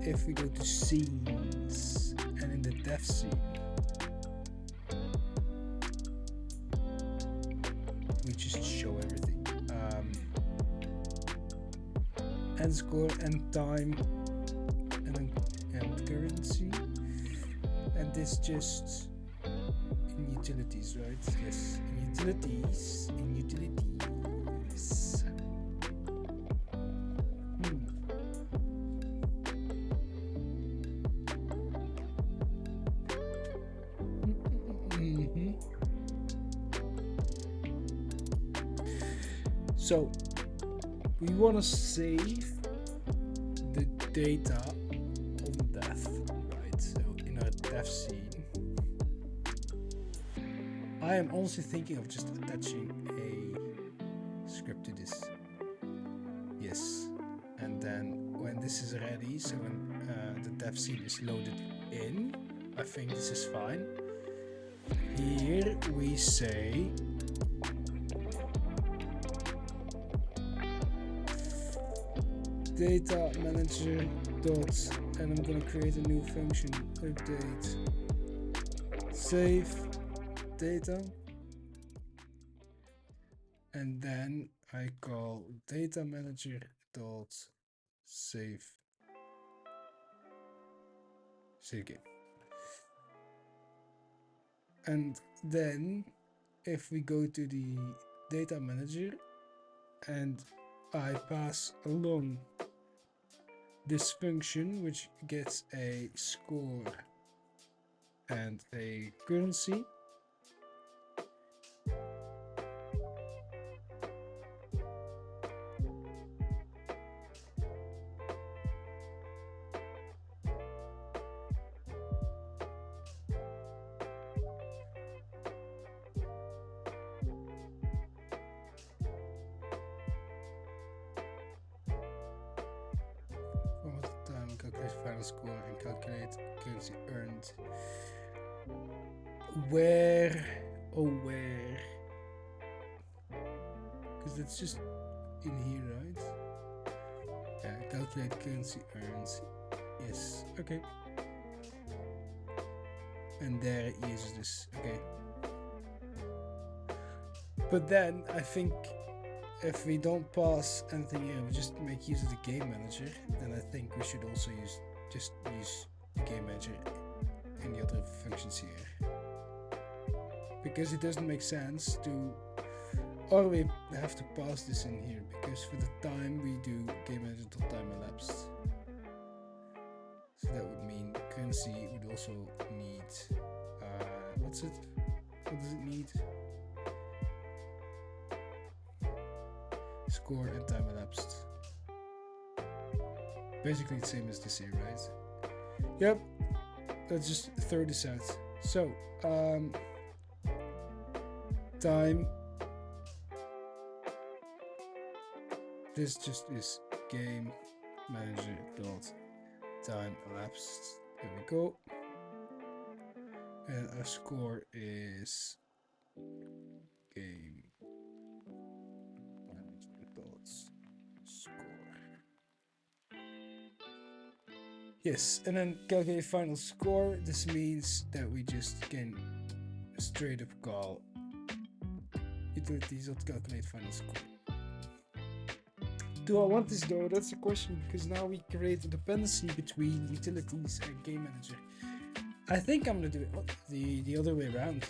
Speaker 1: if we go to scenes and in the dev scene, we just show everything. End score, end time, and then end currency. And this just in utilities, right? Yes, in utilities. So we want to save the data on dev, right? So in our dev scene, I am also thinking of just attaching a script to this. Yes, and then when this is ready, so when the dev scene is loaded in, I think this is fine. Here we say data manager dot, and I'm gonna create a new function, update save data, and then I call data manager dot save game. And then if we go to the data manager and I pass along this function, which gets a score and a currency, calculate final score and calculate currency earned. Where? Because it's just in here, right? Yeah, calculate currency earned. Yes, okay. And there it uses this, okay. But then I think if we don't pass anything here, we just make use of the game manager, then I think we should also use the game manager in the other functions here. Because it doesn't make sense to, or we have to pass this in here, because for the time we do game manager till time elapsed. So that would mean currency would also need, what does it need? Score and time elapsed. Basically the same as this here, right? Yep. Let's just throw this out. So, time. This just is game manager dot time elapsed. There we go. And our score is Yes, and then calculate final score. This means that we just can straight up call utilities.calculate final score. Do I want this though? That's the question, because now we create a dependency between utilities and game manager. I think I'm gonna do it the other way around.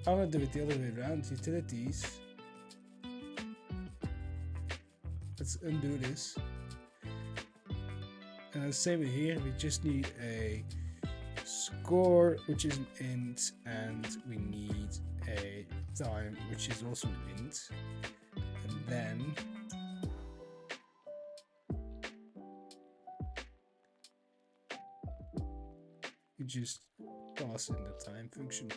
Speaker 1: I'm gonna do it the other way around. Utilities. Let's undo this. And same with here, we just need a score, which is an int, and we need a time, which is also an int. And then we just pass in the time function.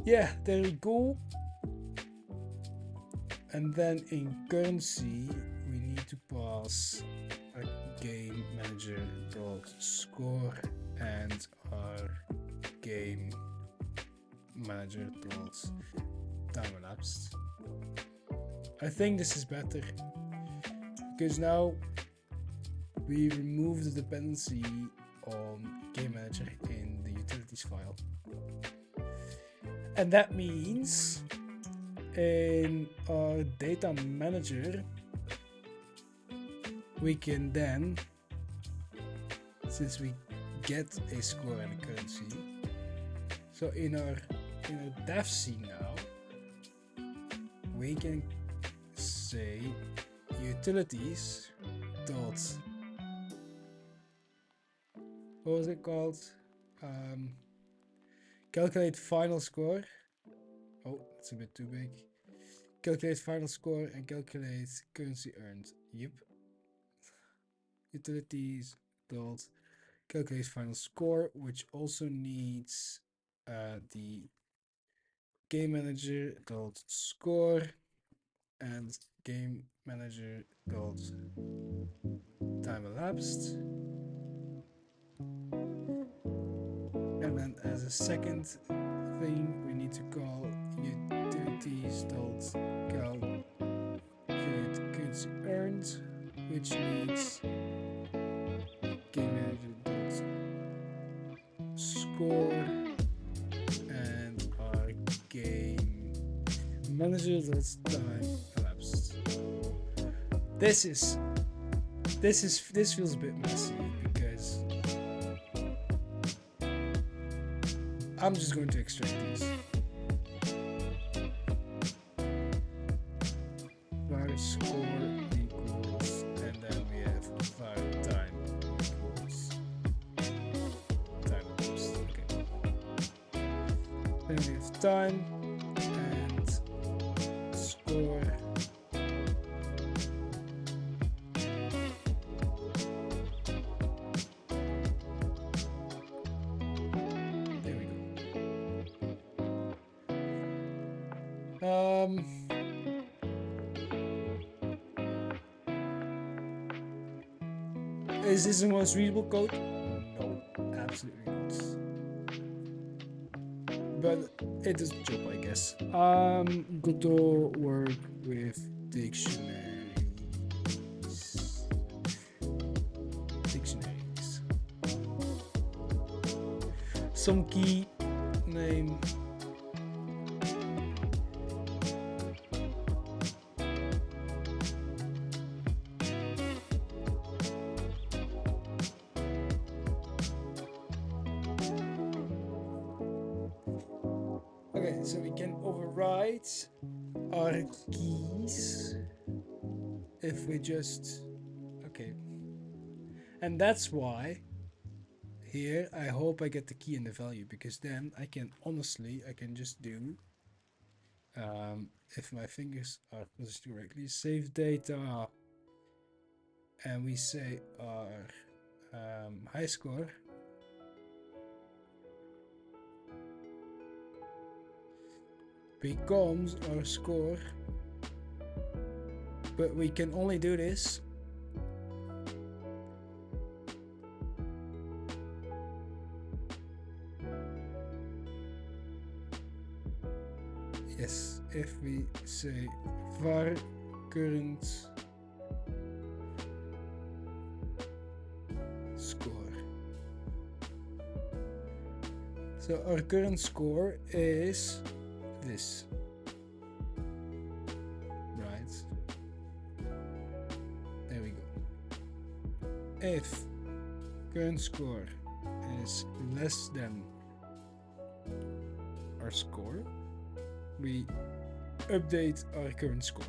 Speaker 1: Yeah, there we go. And then in currency, we need to pass a game manager dot score and our game manager dot time elapsed. I think this is better because now we remove the dependency on game manager in the utilities file, and that means in our data manager we can then, since we get a score and a currency, so in our dev scene now we can say utilities dot, what was it called, calculate final score. Oh, that's a bit too big. Calculate final score and calculate currency earned. Yep. Utilities dot calculate final score, which also needs the game manager dot score and game manager dot time elapsed. And then as a second thing, we need to call utilities dot calculate currency earned, which needs game manager dot score and our game manager dot time elapsed. This feels a bit messy because I'm just going to extract these. Var score equals, and then we have var time equals time elapsed. Okay. Then we have time and score. Is this the most readable code? No, absolutely not. But it does the job, I guess. Godot work with dictionaries. Some key name. Okay, so we can override our keys if we just, okay. And that's why here I hope I get the key and the value, because then I can honestly, I can just do, if my fingers are positioned correctly, save data, and we say our high score. Becomes our score, but we can only do this yes if we say var current score. So our current score is this, right? There we go. If current score is less than our score, we update our current score.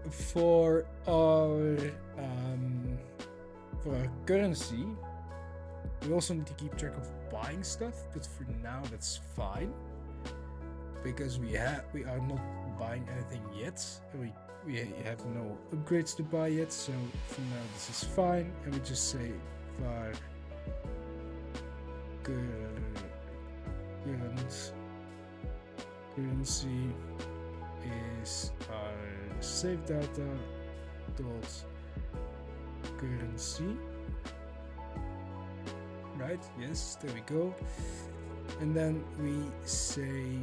Speaker 1: For our currency, we also need to keep track of buying stuff, but for now that's fine because we are not buying anything yet. We have no upgrades to buy yet, so for now this is fine, and we just say var currency is our save data dot currency, right? Yes, there we go. And then we say,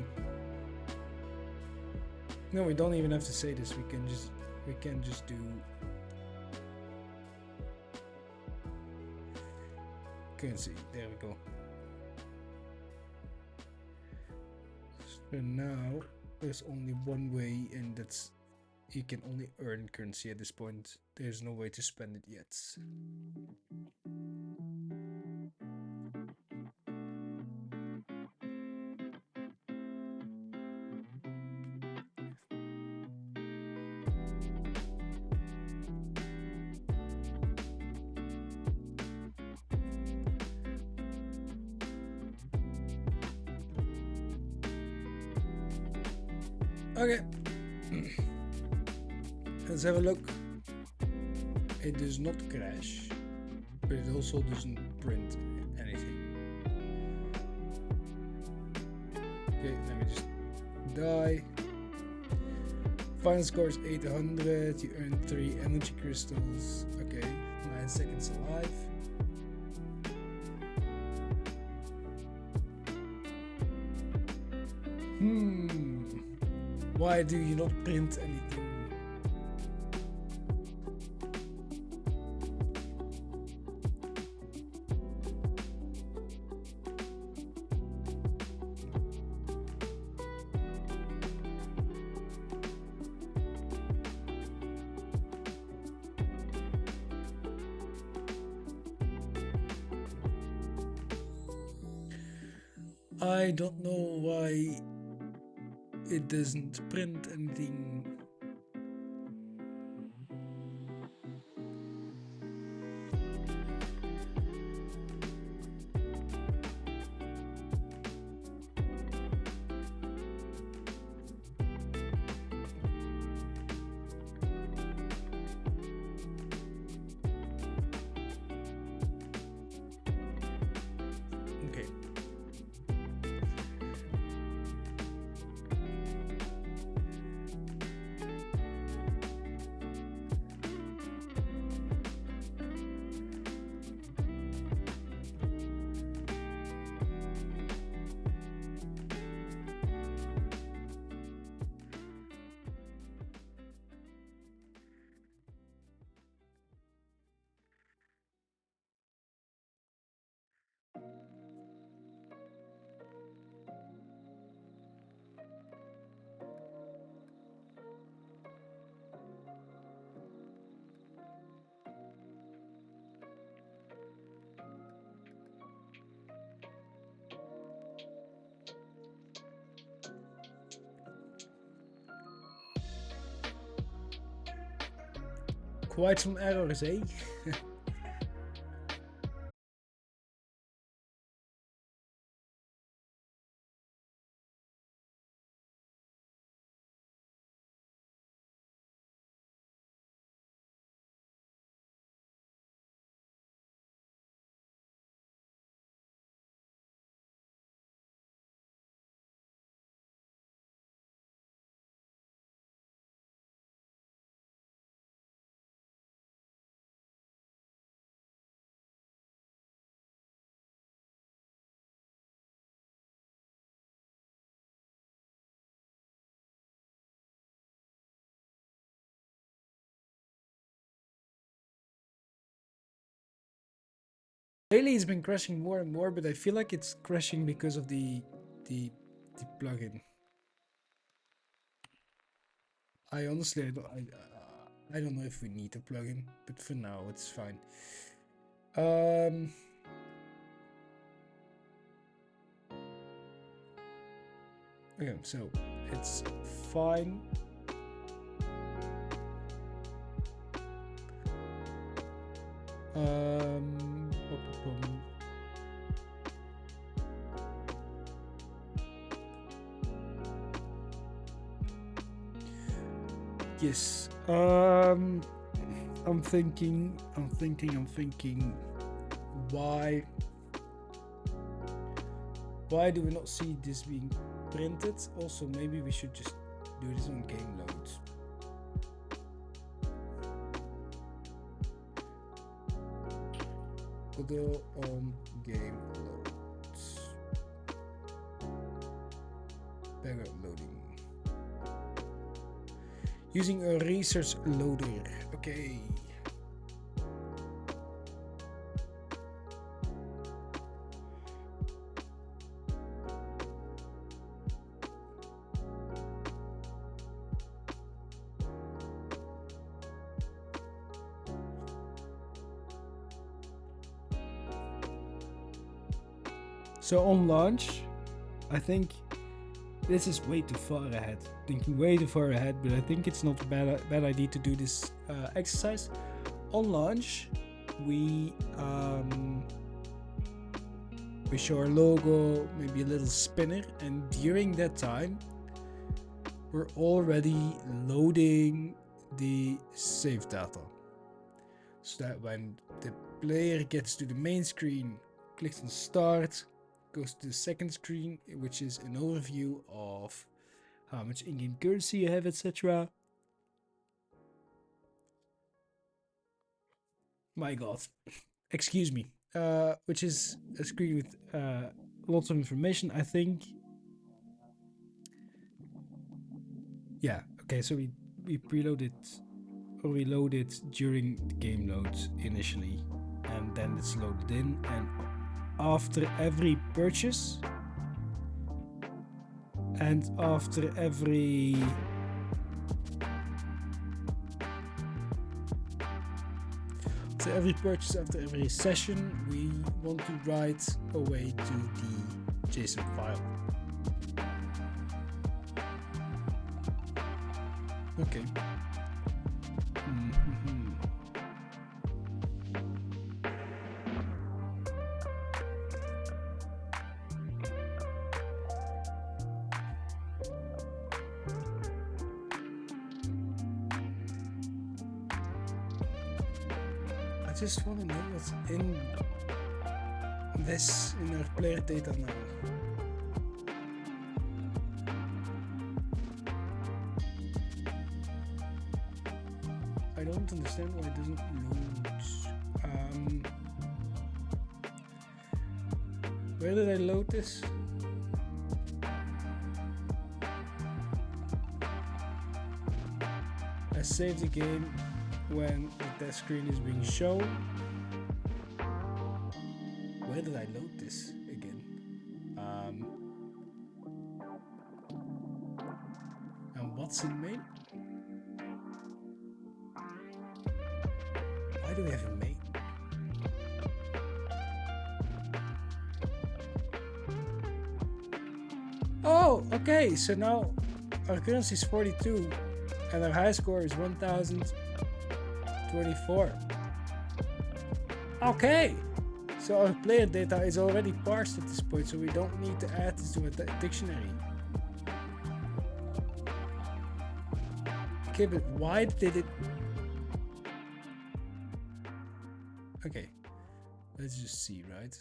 Speaker 1: no, we don't even have to say this. We can just do currency. There we go. So now there's only one way, and that's you can only earn currency at this point. There's no way to spend it yet. Okay, let's have a look. It does not crash, but it also doesn't print anything. Okay, let me just die. Final score is 800. You earn 3 energy crystals. Okay, 9 seconds alive. Why do you not print anything? I don't know why it doesn't print anything. Okay. Quite some errors, eh? Lately it's been crashing more and more, but I feel like it's crashing because of the plugin. I honestly I don't know if we need a plugin, but for now it's fine. Okay, so it's fine. Yes. I'm thinking. Why do we not see this being printed? Also, maybe we should just do this on game loads. Although on game loads. Background loading. Using a research loader. Okay. So on launch, I think this is way too far ahead. Thinking way too far ahead, but I think it's not a bad idea to do this exercise. On launch, we show our logo, maybe a little spinner, and during that time, we're already loading the save data. So that when the player gets to the main screen, clicks on start, goes to the second screen, which is an overview of how much in-game currency you have, etc. My god, excuse me. Which is a screen with lots of information, I think. Yeah, okay, so we preload it, or we load it during the game loads initially, and then it's loaded in, and after every purchase and after every purchase, after every session, we want to write away to the JSON file. Okay. I just want to know what's in our player data now. I don't understand why it doesn't load. Where did I load this? I saved the game when the screen is being shown. Where did I load this again? And what's in main? Why do we have a main? Oh, okay, so now our currency is 42 and our high score is 1024. Okay, so our player data is already parsed at this point, so we don't need to add this to a dictionary. Okay, but why did it... Okay, let's just see, right?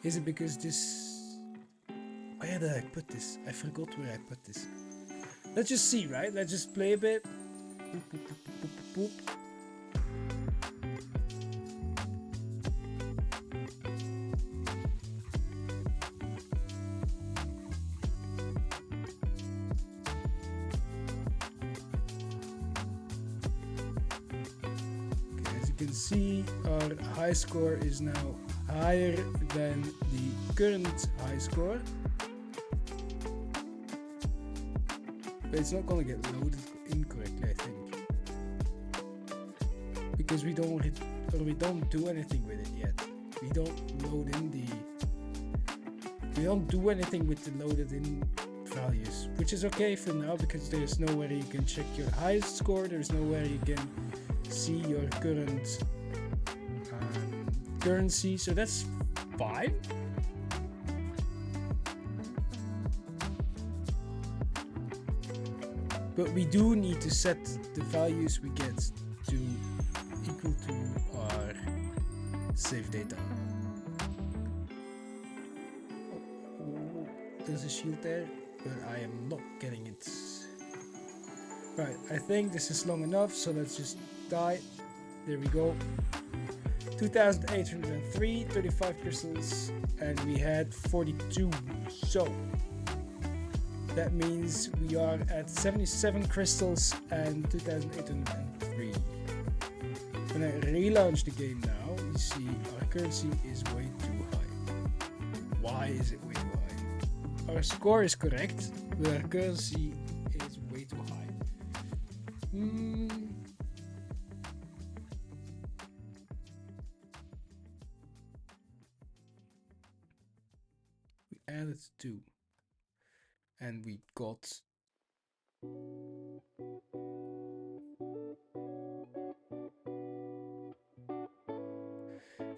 Speaker 1: Is it because this... Where did I put this? I forgot where I put this. Let's just see, right? Let's just play a bit. Boop, boop, boop, boop, boop, boop. can see our high score is now higher than the current high score. But it's not gonna get loaded incorrectly, I think. Because we don't do anything with it yet. We don't load in we don't do anything with the loaded in values, which is okay for now because there's nowhere you can check your highest score, there's nowhere you can see your current currency, so that's fine. But we do need to set the values we get to equal to our save data. There's a shield there, but I am not getting it. Right, I think this is long enough, so let's just die. There we go. 2,803, 35 crystals, and we had 42. So that means we are at 77 crystals and 2,803. When I relaunch the game now, you see our currency is way too high. Why is it way too high? Our score is correct, but our currency is way too high. We added 2. And we got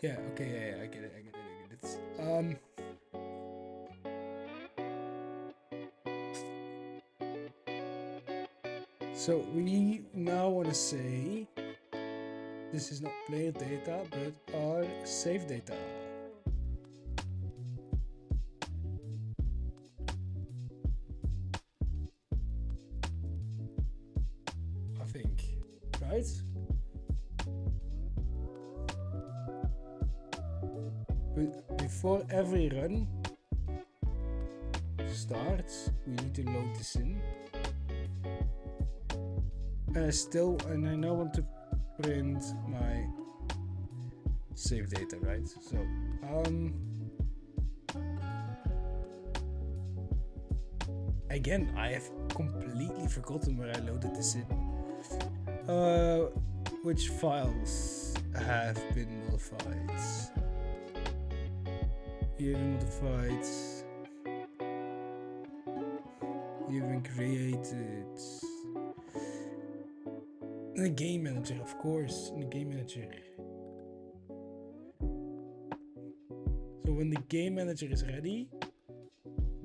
Speaker 1: yeah, okay, yeah, I get it. So we now want to say this is not player data, but our save data. I think, right? But before every run starts, we need to load this in. And I now want to print my save data, right? So, again, I have completely forgotten where I loaded this in. Which files have been modified? You've been modified. You've been created. In the game manager, of course, in the game manager. So when the game manager is ready,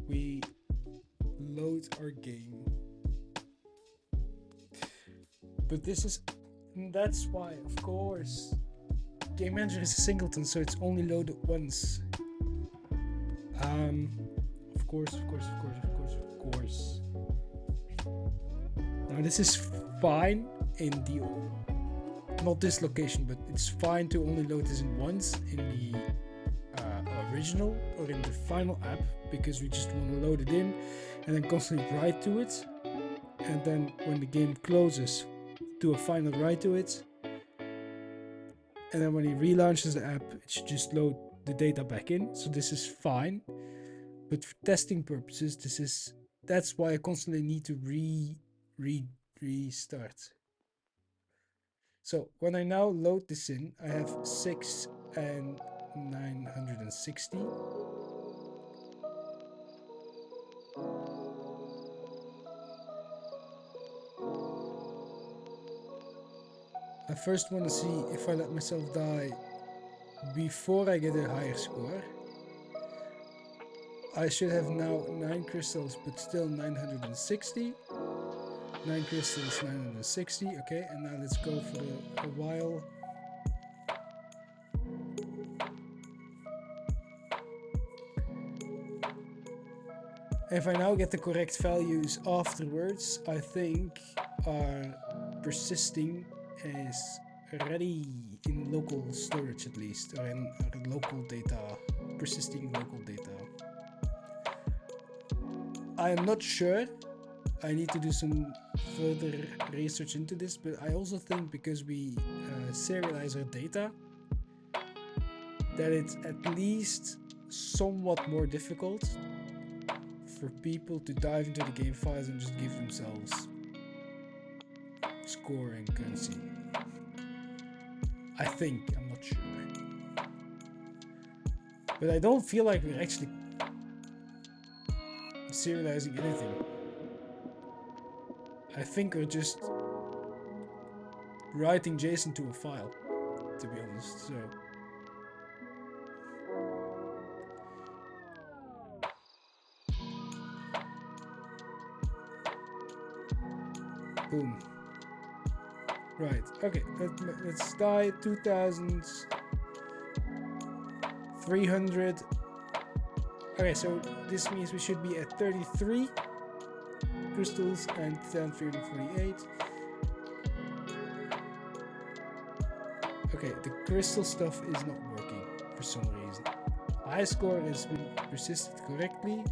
Speaker 1: we load our game. But that's why, of course, game manager is a singleton, so it's only loaded once. Of course. Now this is fine in the, not this location, but it's fine to only load this in once in the original or in the final app, because we just want to load it in and then constantly write to it, and then when the game closes, do a final write to it, and then when he relaunches the app, it should just load the data back in. So this is fine, but for testing purposes, that's why I constantly need to restart. So when I now load this in, I have 6 and 960. I first want to see if I let myself die before I get a higher score. I should have now 9 crystals, but still 960. 9 crystals, 960. Okay, and now let's go for a while. If I now get the correct values afterwards, I think our persisting is ready in local storage, at least, or in our local data, persisting local data. I am not sure. I need to do some further research into this, but I also think because we serialize our data, that it's at least somewhat more difficult for people to dive into the game files and just give themselves score and currency. I think, I'm not sure. But I don't feel like we're actually serializing anything. I think we're just writing JSON to a file, to be honest, so. Boom. Right, okay, let's die 2,300. Okay, so this means we should be at 33 crystals and 348. Okay, the crystal stuff is not working for some reason. High score has been persisted correctly,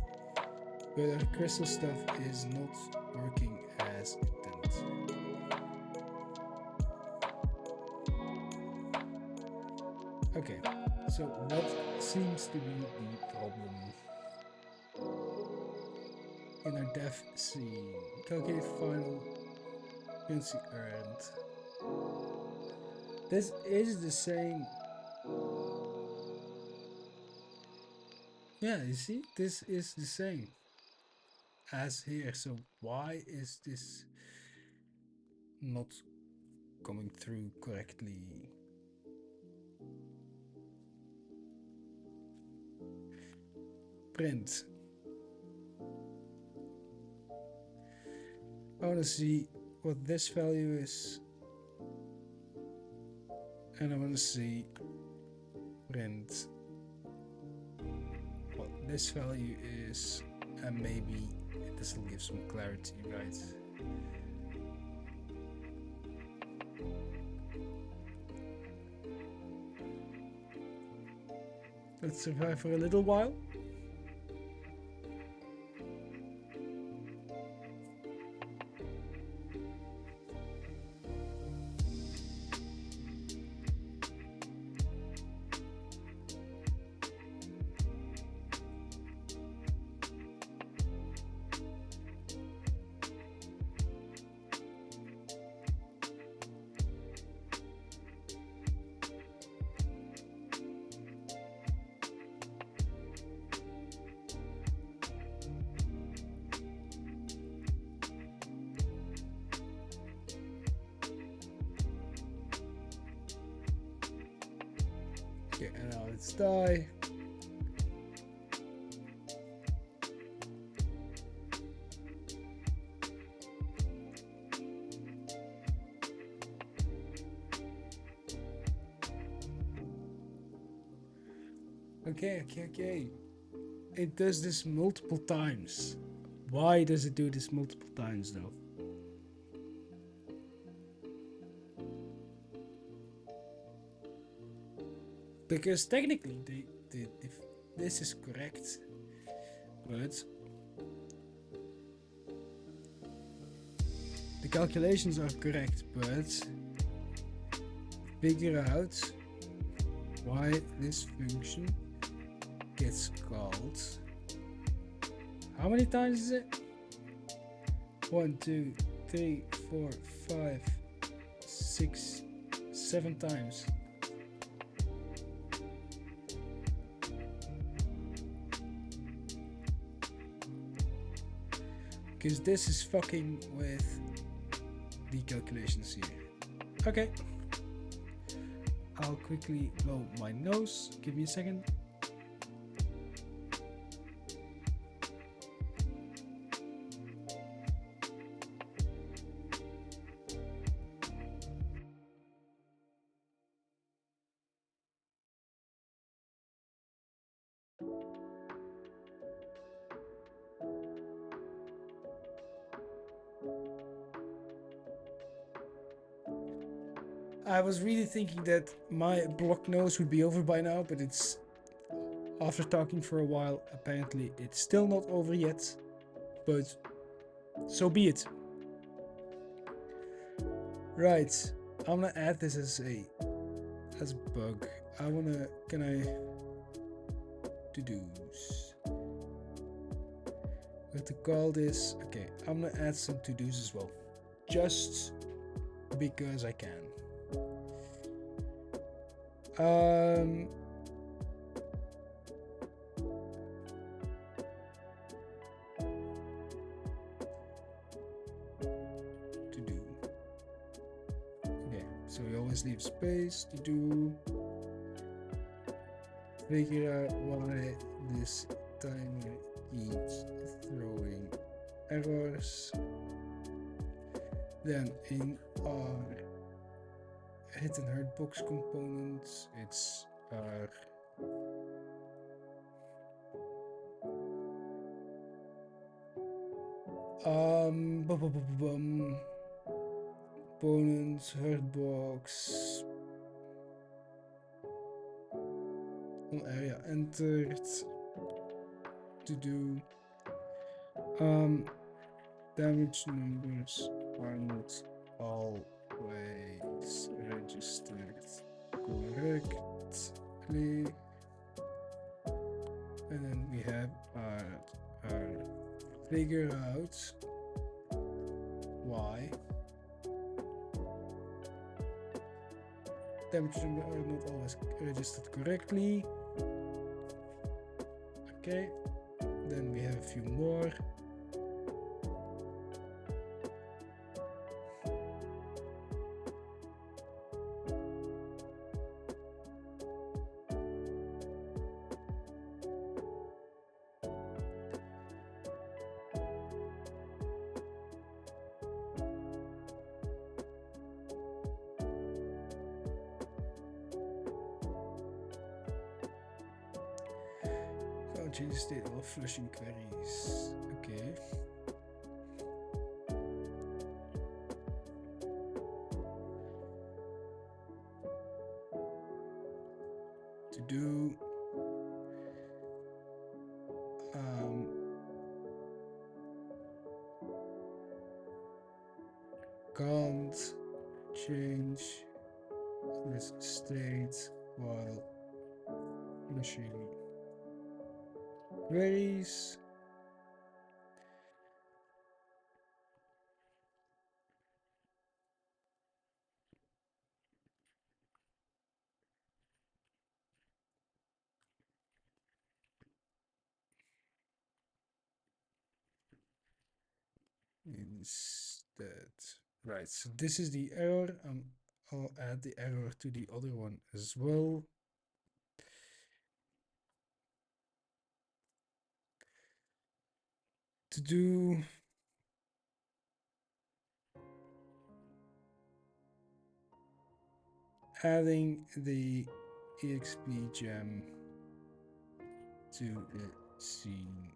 Speaker 1: but our crystal stuff is not working as intended. Okay, so what seems to be the problem in our dev scene? Calculate final currency earned. This is the same. Yeah, you see, this is the same as here. So why is this not coming through correctly? Print. I want to see what this value is, and I want to see print what this value is, and maybe this will give some clarity, right? Let's survive for a little while. Okay, and now let's die. Okay. It does this multiple times. Why does it do this multiple times though? Because technically, if this is correct, but the calculations are correct, but figure out why this function gets called. How many times is it? 1, 2, 3, 4, 5, 6, 7 times. Because this is fucking with the calculations here. Okay. I'll quickly blow my nose. Give me a second. I was really thinking that my blocked nose would be over by now, but it's, after talking for a while, apparently it's still not over yet, but so be it. Right, I'm gonna add this as a bug. Can I to-dos? I have to call this. Okay, I'm gonna add some to-dos as well, just because I can. To do. Okay, so we always leave space to do. Figure out why this timer keeps throwing errors. Then in our hit and hurt box components, it's our components, hurt box, area entered to do. Damage numbers are not always registered correctly. And then we have our figure out why damage numbers are not always registered correctly. Okay, then we have a few more. Change the state of flushing queries. Okay. To do can't change this state while flushing queries. Instead, right, so this is the error. I'll add the error to the other one as well. To do adding the EXP gem to the scene.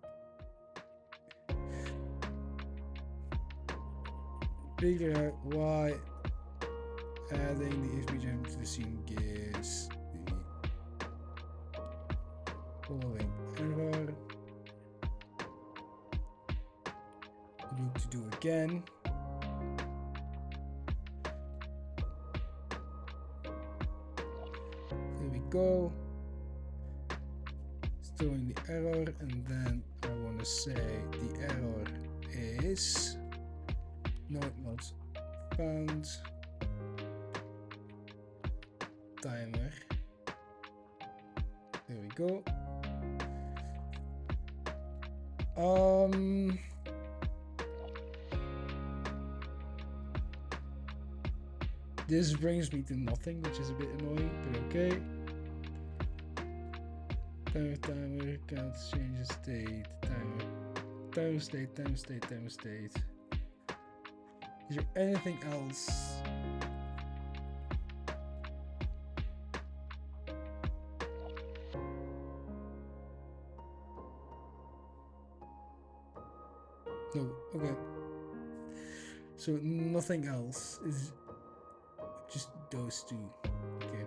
Speaker 1: Figure out why adding the EXP gem to the scene gives the following error. Need to do again. There we go. It's throwing the error, and then I want to say the error is not found. Timer. There we go. This brings me to nothing, which is a bit annoying, but okay. Timer, can't change the state. Timer state. Is there anything else? No, okay. So nothing else, is just those two. Okay.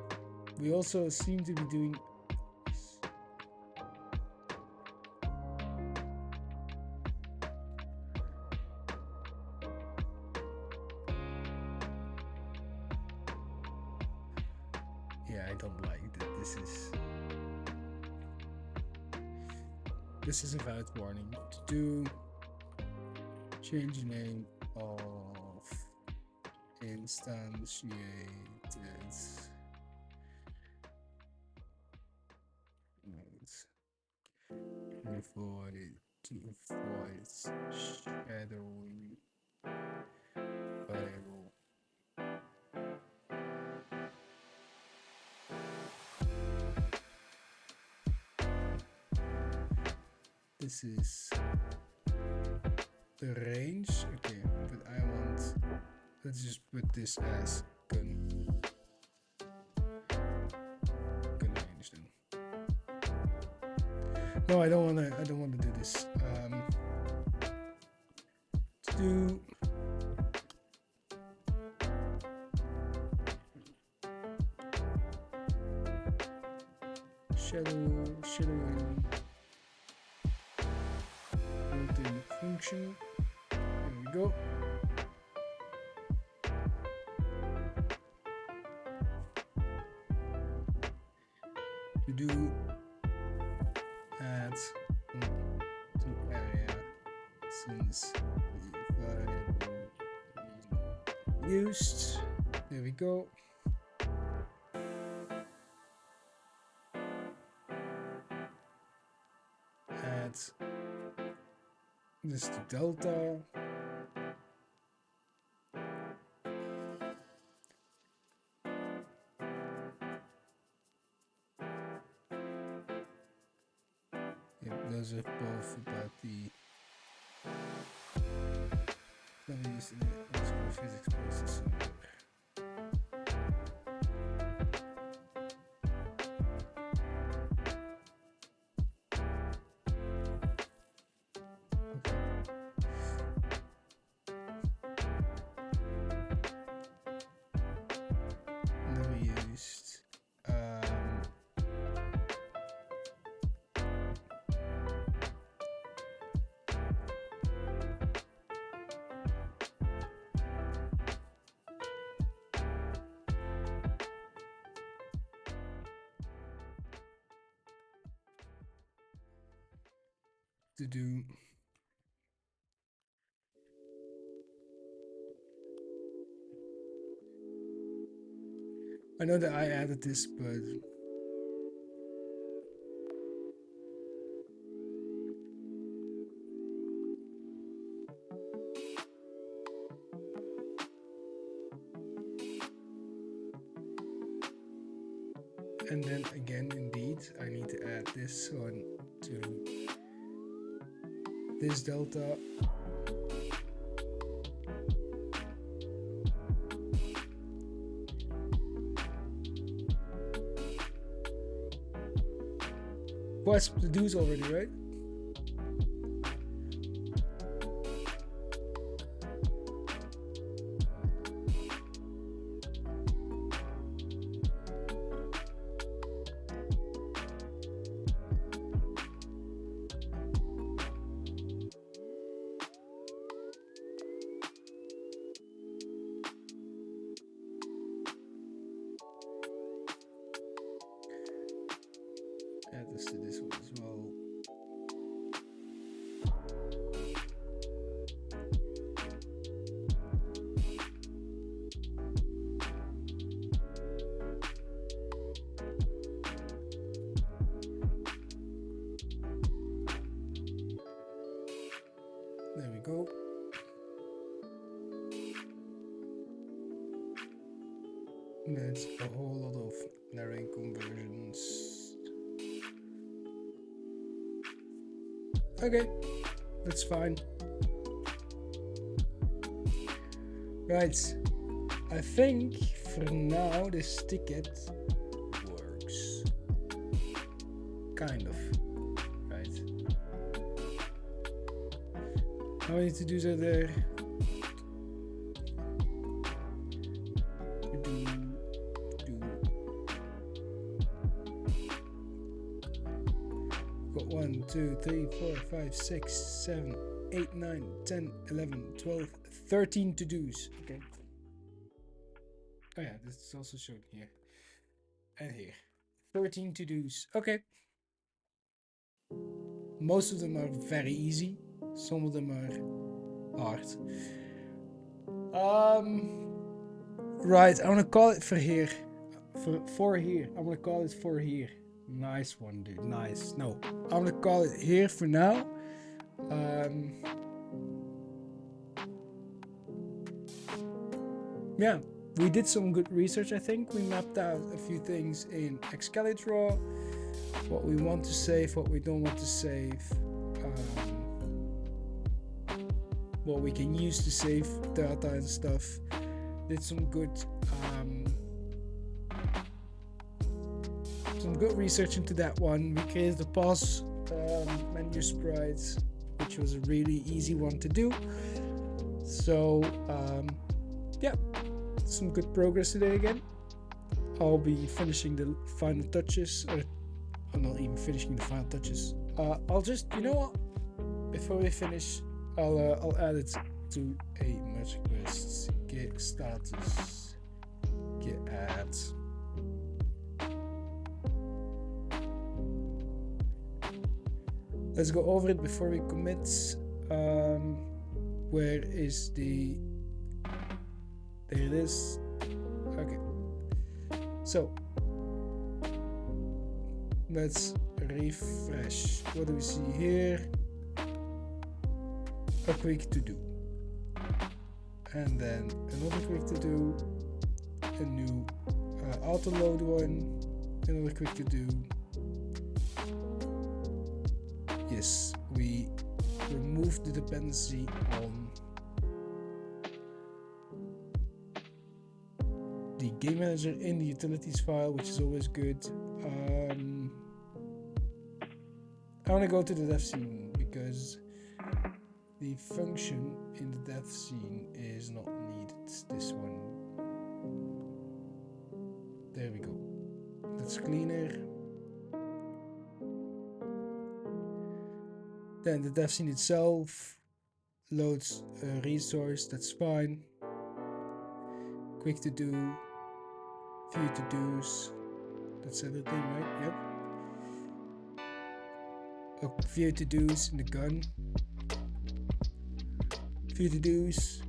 Speaker 1: We also seem to be doing I don't like that this is a valid warning. To do change name of instantiated nodes. Avoid shadowing variable. This is the range. Okay, but I want, let's just put this as gun range then. No, I don't wanna do this. To do shadowing built-in function. There we go. To do add to area since the variable used. There we go. Add this to delta. Yep, those are both about the values in the physics process. To do I know that I added this, but and then again, indeed, I need to add this one to this delta. What's the dues already, right? Add this to this one as well. There we go. That's a whole lot of narrowing conversions. Okay, that's fine. Right, I think for now this ticket works. Kind of, right? How many to-dos are there? Got 1, 2, 3, 4, 5, 6, 7, 8, 9, 10, 11, 12, 13 to-dos. Okay. Oh yeah, this is also shown here. and here. 13 to-dos. Okay. Most of them are very easy. Some of them are hard. Right, I want to call it for here. For here. I want to call it for here. Nice one, dude. Nice. No, I'm going to call it here for now. Yeah, we did some good research, I think. We mapped out a few things in Excalitraw. What we want to save, what we don't want to save. What we can use to save data and stuff. Did some good research into that one. We created the pause menu sprites, which was a really easy one to do. So yeah, some good progress today again. I'll be finishing the final touches, or I'm not even finishing the final touches. I'll just, you know what? Before we finish, I'll add it to a merge request. Git status, git add. Let's go over it before we commit. Where is the... There it is. Okay. So, let's refresh. What do we see here? A quick to do. And then another quick to do. A new auto load one. Another quick to do. Yes, we removed the dependency on the game manager in the utilities file, which is always good. I want to go to the dev scene because the function in the dev scene is not needed. This one. There we go. That's cleaner. Then the dev scene itself loads a resource, that's fine. Quick to do, few to dos, that's everything, right? Yep. A few to dos in the gun. Few to dos.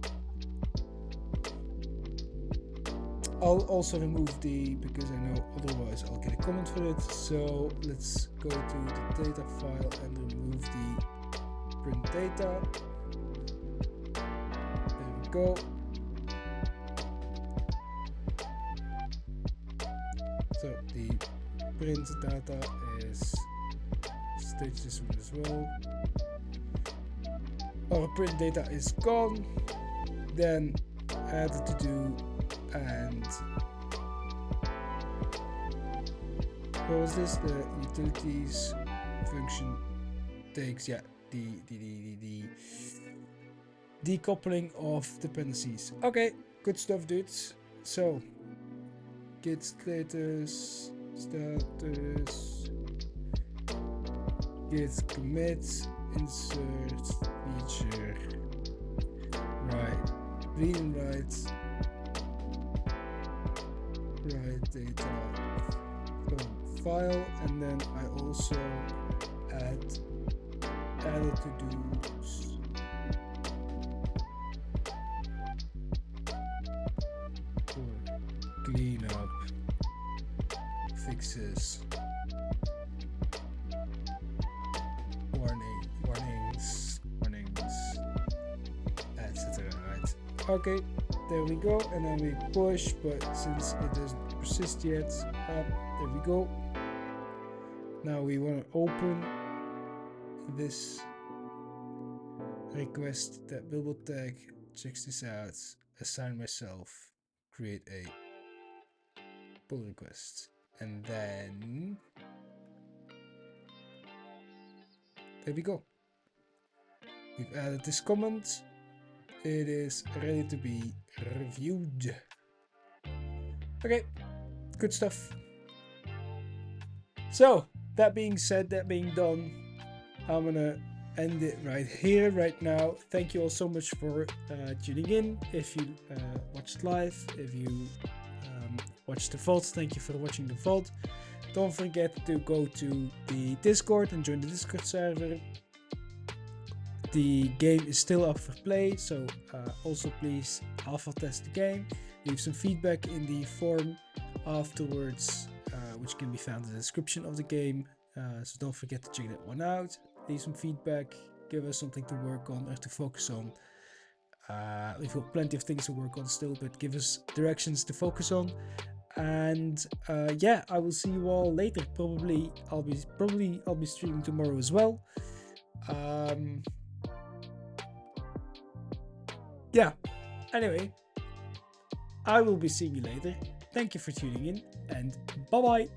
Speaker 1: I'll also remove the, because I know otherwise I'll get a comment for it. So let's go to the data file and remove the print data. There we go. So the print data is stage this one as well. Our print data is gone. Then add the to do. And what was this? The utilities function takes, yeah, the decoupling of dependencies. Okay, good stuff, dudes. So git status, git commit, insert feature, right, read and write. Write data from file, and then I also added to do's for cleanup, fixes, warnings, etc. Right? Okay. There we go, and then we push, but since it doesn't persist yet, there we go. Now we want to open this request that billable tag, checks this out, assign myself, create a pull request, and then there we go. We've added this comment. It is ready to be reviewed. Okay, good stuff. So, that being said, that being done, I'm gonna end it right here, right now. Thank you all so much for tuning in. If you watched live, if you watch the VOD. Thank you for watching the VOD. Don't forget to go to the Discord and join the Discord server. The game is still up for play, so also please alpha test the game. Leave some feedback in the form afterwards, which can be found in the description of the game. So don't forget to check that one out. Leave some feedback, give us something to work on or to focus on. We've got plenty of things to work on still, but give us directions to focus on. And yeah, I will see you all later. Probably I'll be streaming tomorrow as well. Yeah, anyway, I will be seeing you later. Thank you for tuning in, and bye bye.